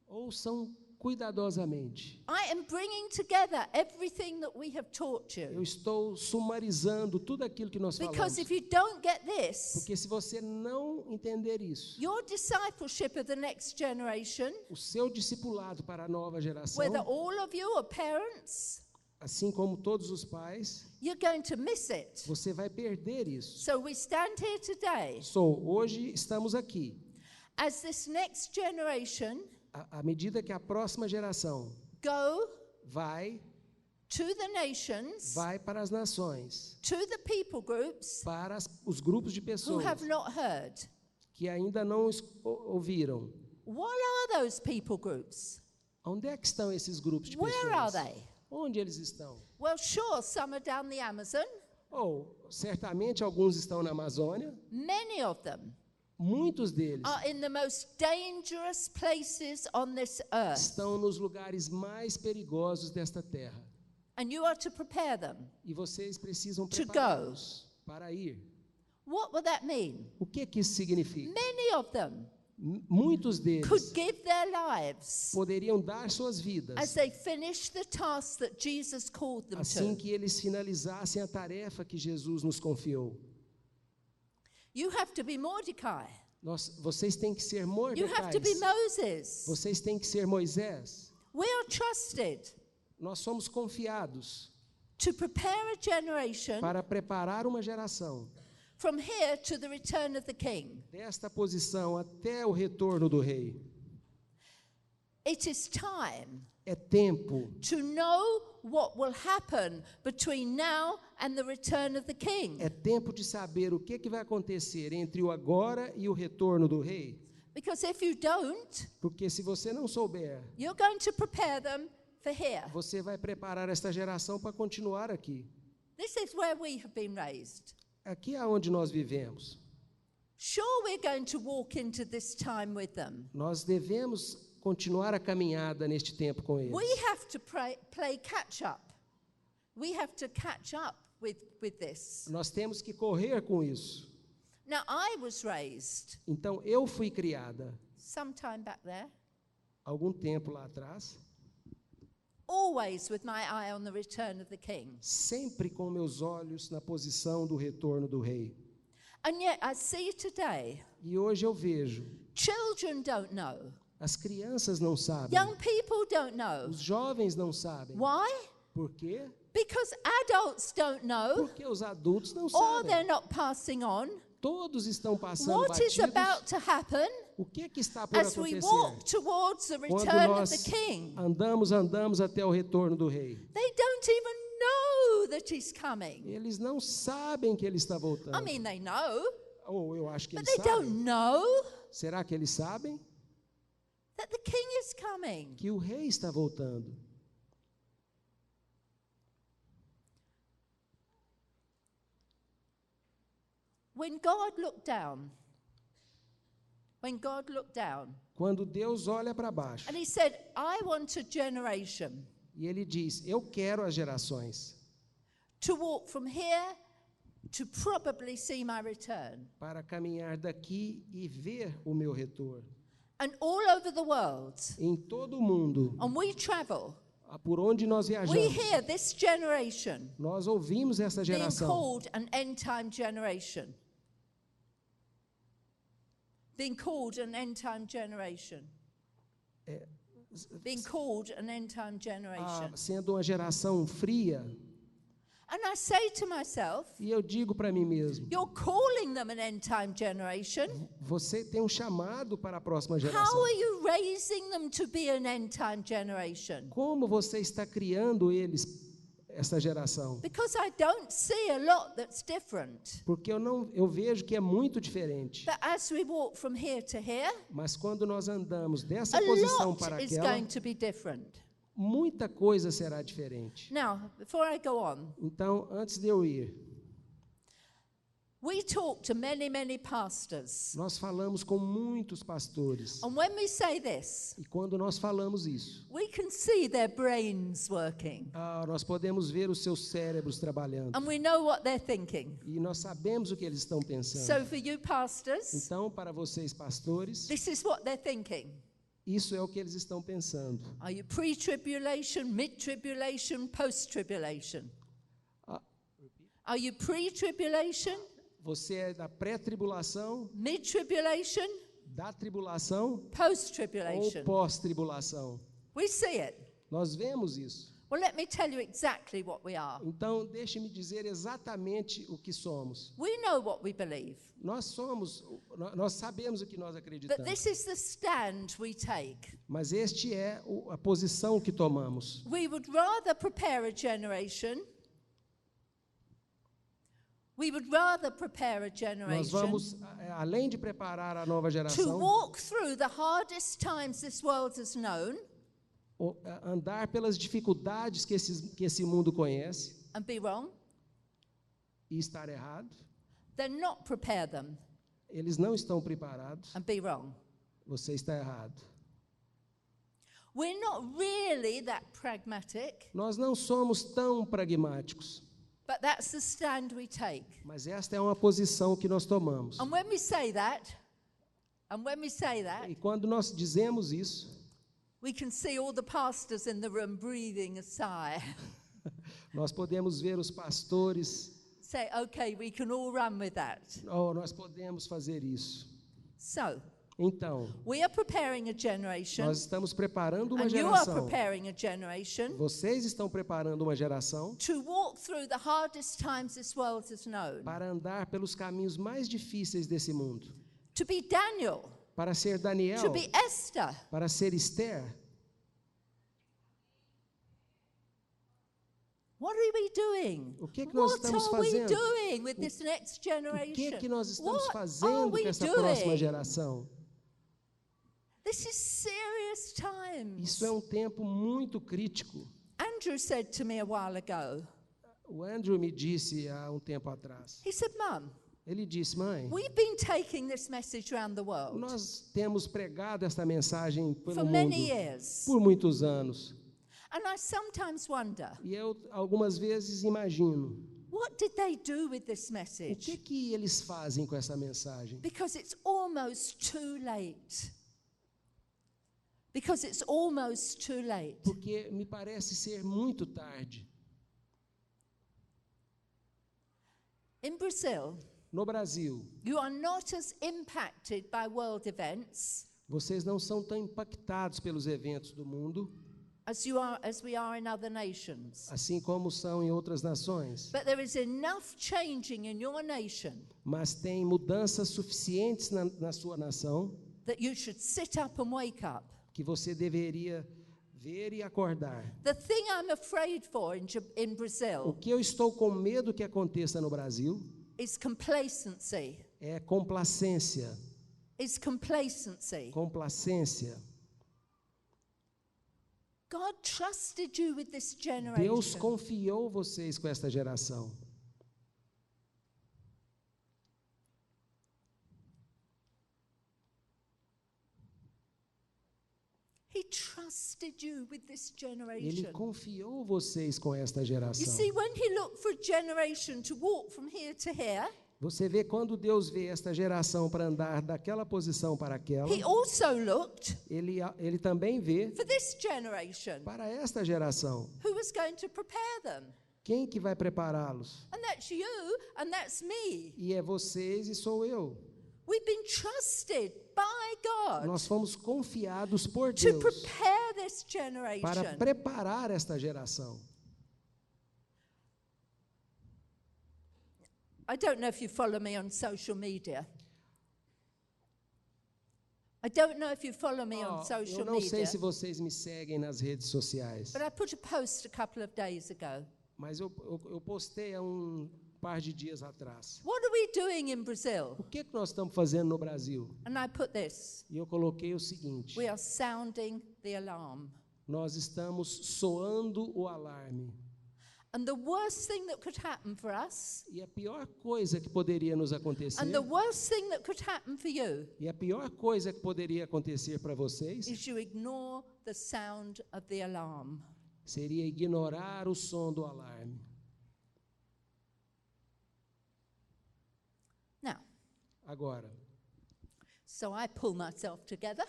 Speaker 1: Ouçam cuidadosamente.
Speaker 2: I am bringing together everything that we have taught
Speaker 1: Eu
Speaker 2: you.
Speaker 1: estou sumarizando tudo aquilo que nós falamos.
Speaker 2: Because if you don't get this,
Speaker 1: Porque se você não entender isso,
Speaker 2: your discipleship of the next generation,
Speaker 1: o seu discipulado para a nova geração,
Speaker 2: whether all of you are parents,
Speaker 1: assim como todos os pais,
Speaker 2: you're going to miss it.
Speaker 1: você vai perder isso.
Speaker 2: So we stand here today
Speaker 1: Hoje estamos aqui.
Speaker 2: as this next generation
Speaker 1: À medida que a próxima geração
Speaker 2: go
Speaker 1: vai
Speaker 2: to the nations,
Speaker 1: para as nações,
Speaker 2: to the people groups
Speaker 1: para os grupos de
Speaker 2: who
Speaker 1: pessoas
Speaker 2: have not heard.
Speaker 1: que ainda não ouviram.
Speaker 2: What are those people groups?
Speaker 1: Onde é que estão esses grupos de
Speaker 2: Where are
Speaker 1: pessoas?
Speaker 2: they?
Speaker 1: Onde eles estão?
Speaker 2: Well, sure, some are down the Amazon.
Speaker 1: Certamente alguns estão na Amazônia.
Speaker 2: Many of them
Speaker 1: Muitos deles
Speaker 2: are in the most dangerous places on this earth.
Speaker 1: estão nos lugares mais perigosos desta terra.
Speaker 2: And you are to prepare them.
Speaker 1: E vocês precisam
Speaker 2: To
Speaker 1: prepará-los para ir.
Speaker 2: What will that mean?
Speaker 1: O que isso significa?
Speaker 2: Many of them
Speaker 1: Muitos deles
Speaker 2: could give their lives
Speaker 1: poderiam dar suas vidas
Speaker 2: as they finish the task that Jesus called them
Speaker 1: assim
Speaker 2: to.
Speaker 1: que eles finalizassem a tarefa que Jesus nos confiou.
Speaker 2: You have to be Mordecai.
Speaker 1: Vocês têm que ser
Speaker 2: You have to be
Speaker 1: Mordecais.
Speaker 2: Moses.
Speaker 1: Vocês têm que ser Moisés.
Speaker 2: We are trusted
Speaker 1: Nós somos confiados
Speaker 2: to prepare a generation
Speaker 1: para preparar uma geração
Speaker 2: from here to the return of the King.
Speaker 1: desta posição até o retorno do rei.
Speaker 2: It is time
Speaker 1: É tempo
Speaker 2: to know what will happen between now and the return of the King.
Speaker 1: É tempo de saber o que vai acontecer entre o agora e o retorno do rei.
Speaker 2: Because if you don't,
Speaker 1: Porque se você não souber,
Speaker 2: you're going to prepare them for here.
Speaker 1: você vai preparar esta geração para continuar aqui.
Speaker 2: This is where we have been raised.
Speaker 1: Aqui é onde nós vivemos.
Speaker 2: Sure, we're going to walk into this time with them.
Speaker 1: Nós devemos continuar a caminhada neste tempo com eles.
Speaker 2: We have to play catch up. We have to catch up with this.
Speaker 1: Nós temos que correr com isso.
Speaker 2: Now, I was raised
Speaker 1: Então, eu fui criada
Speaker 2: sometime back there,
Speaker 1: algum tempo lá atrás,
Speaker 2: always with my eye on the return of the King.
Speaker 1: sempre com meus olhos na posição do retorno do rei.
Speaker 2: And yet, I see today,
Speaker 1: E hoje eu vejo,
Speaker 2: children don't know.
Speaker 1: as crianças não sabem,
Speaker 2: Young people don't know.
Speaker 1: os jovens não sabem.
Speaker 2: Why?
Speaker 1: Por quê?
Speaker 2: Because adults don't know,
Speaker 1: Porque os adultos não
Speaker 2: or
Speaker 1: sabem.
Speaker 2: they're not passing on.
Speaker 1: Todos estão passando
Speaker 2: What is
Speaker 1: batidos.
Speaker 2: about to happen
Speaker 1: O que está por
Speaker 2: as we
Speaker 1: acontecer?
Speaker 2: walk towards the
Speaker 1: Quando
Speaker 2: return of
Speaker 1: nós
Speaker 2: the King?
Speaker 1: andamos até o retorno do rei.
Speaker 2: They don't even know that he's coming.
Speaker 1: Eles não sabem que ele está voltando.
Speaker 2: I mean, they know,
Speaker 1: Ou eu acho que
Speaker 2: but
Speaker 1: eles
Speaker 2: they don't
Speaker 1: sabem.
Speaker 2: know
Speaker 1: Será que eles sabem
Speaker 2: that the King is coming.
Speaker 1: que o rei está voltando?
Speaker 2: When God looked down,
Speaker 1: Quando Deus olha para baixo
Speaker 2: and he said, I want a generation
Speaker 1: e ele diz, eu quero as gerações
Speaker 2: to walk from here to probably see my return.
Speaker 1: para caminhar daqui e ver o meu retorno.
Speaker 2: And all over the world,
Speaker 1: Em todo o mundo,
Speaker 2: and we travel,
Speaker 1: por onde nós
Speaker 2: we
Speaker 1: viajamos,
Speaker 2: hear this generation
Speaker 1: nós ouvimos essa
Speaker 2: being
Speaker 1: geração
Speaker 2: called an end-time generation. Being called an end-time generation. Being called an end-time generation.
Speaker 1: sendo uma geração fria.
Speaker 2: And I say to myself,
Speaker 1: E eu digo para mim mesmo,
Speaker 2: you're calling them an end-time generation.
Speaker 1: você tem um chamado para a próxima
Speaker 2: How
Speaker 1: geração.
Speaker 2: are you raising them to be an end-time generation?
Speaker 1: Como você está criando eles, essa geração?
Speaker 2: Because I don't see a lot that's different.
Speaker 1: Porque eu vejo que é muito diferente.
Speaker 2: But as we walk from here to here,
Speaker 1: Mas quando nós andamos dessa
Speaker 2: a
Speaker 1: posição para
Speaker 2: lot is
Speaker 1: aquela,
Speaker 2: going to be different.
Speaker 1: muita coisa será diferente.
Speaker 2: Now, before I go on,
Speaker 1: Então, antes de eu ir,
Speaker 2: we talk to many, many pastors.
Speaker 1: nós falamos com muitos pastores.
Speaker 2: And when we say this,
Speaker 1: E quando nós falamos isso,
Speaker 2: we can see their brains working.
Speaker 1: nós podemos ver os seus cérebros trabalhando.
Speaker 2: And we know what they're thinking.
Speaker 1: E nós sabemos o que eles estão pensando.
Speaker 2: So for you pastors,
Speaker 1: Então, para vocês, pastores,
Speaker 2: this is what they're thinking.
Speaker 1: Isso é o que eles estão pensando.
Speaker 2: Are you pre-tribulation, mid-tribulation, post-tribulation? Are you pre-tribulation,
Speaker 1: Você é da pré-tribulação,
Speaker 2: mid-tribulation,
Speaker 1: da tribulação ou
Speaker 2: post-tribulation?
Speaker 1: pós-tribulação?
Speaker 2: We see it.
Speaker 1: Nós vemos isso.
Speaker 2: Well, let me tell you exactly what we are.
Speaker 1: Então, deixe-me dizer exatamente o que somos.
Speaker 2: We know what we believe.
Speaker 1: Nós sabemos o que nós
Speaker 2: But
Speaker 1: acreditamos.
Speaker 2: this is the stand we take.
Speaker 1: Mas este é a posição que tomamos.
Speaker 2: We would rather prepare a generation. We would rather prepare a
Speaker 1: Nós
Speaker 2: generation
Speaker 1: vamos, além de preparar a nova
Speaker 2: to
Speaker 1: geração,
Speaker 2: walk through the hardest times this world has known
Speaker 1: andar pelas dificuldades que esse mundo conhece
Speaker 2: and be wrong,
Speaker 1: e estar errado.
Speaker 2: then not prepare them
Speaker 1: Eles não estão preparados.
Speaker 2: and be wrong.
Speaker 1: Você está errado.
Speaker 2: We're not really that pragmatic,
Speaker 1: Nós não somos tão pragmáticos,
Speaker 2: but that's the stand we take.
Speaker 1: mas esta é uma posição que nós tomamos.
Speaker 2: And when we say that,
Speaker 1: E quando nós dizemos isso,
Speaker 2: we can see all the pastors in the room breathing a sigh.
Speaker 1: nós podemos ver os pastores,
Speaker 2: Say, okay, we can all run with that.
Speaker 1: nós podemos fazer isso.
Speaker 2: So,
Speaker 1: Então,
Speaker 2: we are preparing a generation,
Speaker 1: nós estamos preparando uma
Speaker 2: and you are
Speaker 1: geração.
Speaker 2: preparing a generation
Speaker 1: Vocês estão preparando uma geração
Speaker 2: to walk through the hardest times this world has known.
Speaker 1: para andar pelos caminhos mais difíceis desse mundo.
Speaker 2: To be Daniel,
Speaker 1: Para ser Daniel,
Speaker 2: to be Esther,
Speaker 1: para ser Esther.
Speaker 2: what are we doing?
Speaker 1: O que é que nós
Speaker 2: What
Speaker 1: estamos
Speaker 2: are we
Speaker 1: fazendo?
Speaker 2: doing with this next
Speaker 1: O que é
Speaker 2: generation?
Speaker 1: que nós estamos
Speaker 2: What
Speaker 1: fazendo
Speaker 2: are
Speaker 1: com
Speaker 2: we
Speaker 1: essa próxima
Speaker 2: doing?
Speaker 1: geração?
Speaker 2: This is serious times.
Speaker 1: Isso é um tempo muito crítico.
Speaker 2: Andrew said to me a while ago,
Speaker 1: O Andrew me disse há um tempo atrás.
Speaker 2: he said, Mum,
Speaker 1: Ele disse, mãe,
Speaker 2: we've been taking this message around the world
Speaker 1: nós temos pregado esta mensagem
Speaker 2: for
Speaker 1: pelo
Speaker 2: many
Speaker 1: mundo
Speaker 2: years.
Speaker 1: por muitos anos.
Speaker 2: And I sometimes wonder,
Speaker 1: E eu algumas vezes imagino,
Speaker 2: what did they do with this
Speaker 1: o
Speaker 2: message?
Speaker 1: que eles fazem com essa mensagem?
Speaker 2: Because it's almost too late. Because it's almost too late.
Speaker 1: Porque me parece ser muito tarde.
Speaker 2: In Brazil,
Speaker 1: No Brasil,
Speaker 2: you are not as impacted by world events
Speaker 1: vocês não são tão impactados pelos eventos do mundo,
Speaker 2: as we are in other nations.
Speaker 1: assim como são em outras nações.
Speaker 2: But there is enough changing in your nation
Speaker 1: Mas tem mudanças suficientes na sua nação
Speaker 2: that you should sit up and wake up.
Speaker 1: que você deveria ver e acordar.
Speaker 2: The thing I'm afraid for in
Speaker 1: O
Speaker 2: Brazil
Speaker 1: que eu estou com medo que aconteça no Brasil
Speaker 2: is complacency.
Speaker 1: é complacência.
Speaker 2: Is complacency.
Speaker 1: Complacência.
Speaker 2: God trusted you with this
Speaker 1: Deus
Speaker 2: generation.
Speaker 1: confiou vocês com esta geração.
Speaker 2: He trusted you with this
Speaker 1: Ele
Speaker 2: generation.
Speaker 1: confiou vocês com esta
Speaker 2: You
Speaker 1: geração.
Speaker 2: see, when he looked for a generation to walk from here to here,
Speaker 1: Você vê quando Deus vê esta geração para andar daquela posição para aquela,
Speaker 2: he also looked
Speaker 1: ele também vê
Speaker 2: for this generation
Speaker 1: para esta geração.
Speaker 2: who was going to prepare them.
Speaker 1: Quem que vai prepará-los?
Speaker 2: And that's you and that's me.
Speaker 1: E é vocês e sou eu.
Speaker 2: We've been trusted by God
Speaker 1: Nós fomos confiados por
Speaker 2: to
Speaker 1: Deus
Speaker 2: prepare this
Speaker 1: para
Speaker 2: generation.
Speaker 1: preparar esta geração.
Speaker 2: I don't know if you follow me on social media. I don't know if you follow me on
Speaker 1: Eu
Speaker 2: social
Speaker 1: não sei
Speaker 2: media,
Speaker 1: se vocês me seguem nas redes sociais,
Speaker 2: but I put a post a couple of days ago.
Speaker 1: mas eu postei há um par de dias atrás.
Speaker 2: What are we doing in Brazil?
Speaker 1: O que nós estamos fazendo no Brasil?
Speaker 2: And I put this.
Speaker 1: E eu coloquei o seguinte:
Speaker 2: We are sounding the alarm.
Speaker 1: nós estamos soando o alarme.
Speaker 2: And the worst thing that could happen for us,
Speaker 1: E a pior coisa que poderia nos acontecer,
Speaker 2: and the worst thing that could happen for you,
Speaker 1: e a pior coisa que poderia acontecer para vocês,
Speaker 2: is you ignore the sound of the alarm.
Speaker 1: seria ignorar o som do alarme.
Speaker 2: Now,
Speaker 1: Agora,
Speaker 2: so I pull myself together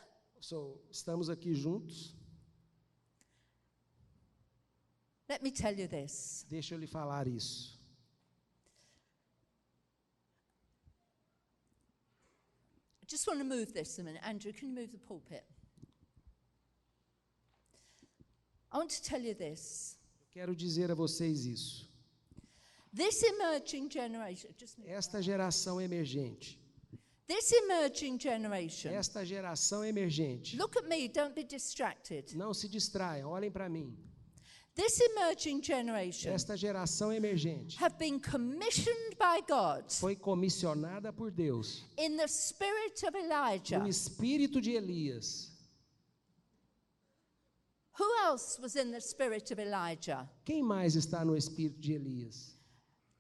Speaker 1: Estamos aqui juntos.
Speaker 2: Let me tell you this.
Speaker 1: Deixa eu lhe falar isso.
Speaker 2: I just want to move this a minute. Andrew, can you move the pulpit? I want to tell you this.
Speaker 1: Quero dizer a vocês isso.
Speaker 2: This emerging generation,
Speaker 1: Esta geração emergente.
Speaker 2: this emerging generation,
Speaker 1: Esta geração emergente.
Speaker 2: look at me, don't be distracted.
Speaker 1: Não se distraiam, olhem para mim.
Speaker 2: This emerging generation
Speaker 1: Esta geração emergente
Speaker 2: have been commissioned by God
Speaker 1: foi comissionada por Deus
Speaker 2: in the spirit of Elijah.
Speaker 1: no espírito de Elias.
Speaker 2: Who else was in the spirit of Elijah?
Speaker 1: Quem mais está no espírito de Elias?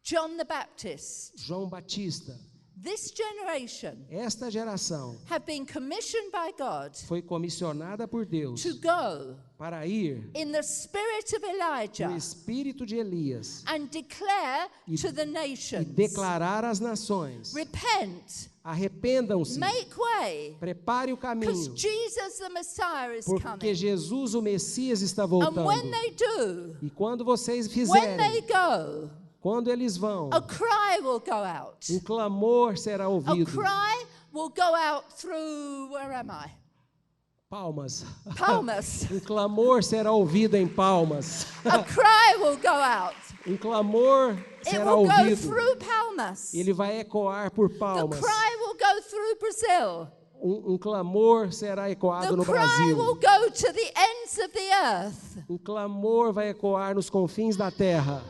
Speaker 2: John the Baptist.
Speaker 1: João Batista.
Speaker 2: This generation
Speaker 1: Esta geração
Speaker 2: have been commissioned by God
Speaker 1: foi comissionada por Deus
Speaker 2: to go
Speaker 1: para ir
Speaker 2: in the spirit of Elijah
Speaker 1: no espírito de Elias
Speaker 2: and declare to the
Speaker 1: e
Speaker 2: nations,
Speaker 1: declarar às nações:
Speaker 2: repent,
Speaker 1: arrependam-se,
Speaker 2: make way,
Speaker 1: prepare o
Speaker 2: because
Speaker 1: caminho,
Speaker 2: Jesus the Messiah is
Speaker 1: porque
Speaker 2: coming.
Speaker 1: Jesus, o Messias, está
Speaker 2: And
Speaker 1: voltando.
Speaker 2: when they do,
Speaker 1: E quando vocês
Speaker 2: when
Speaker 1: fizerem,
Speaker 2: they go,
Speaker 1: quando eles vão,
Speaker 2: a cry will go out.
Speaker 1: um clamor será
Speaker 2: A
Speaker 1: ouvido.
Speaker 2: cry will go out through, where am I?
Speaker 1: Palmas.
Speaker 2: Palmas.
Speaker 1: Um clamor será ouvido em Palmas.
Speaker 2: A cry will go out.
Speaker 1: Um clamor
Speaker 2: It
Speaker 1: será
Speaker 2: will go
Speaker 1: ouvido.
Speaker 2: through Palmas.
Speaker 1: Ele vai ecoar por
Speaker 2: The
Speaker 1: Palmas.
Speaker 2: cry will go through Brazil.
Speaker 1: Um clamor será ecoado
Speaker 2: The
Speaker 1: no
Speaker 2: cry will
Speaker 1: Brasil.
Speaker 2: go to the ends of the earth.
Speaker 1: Um clamor vai ecoar nos confins da terra.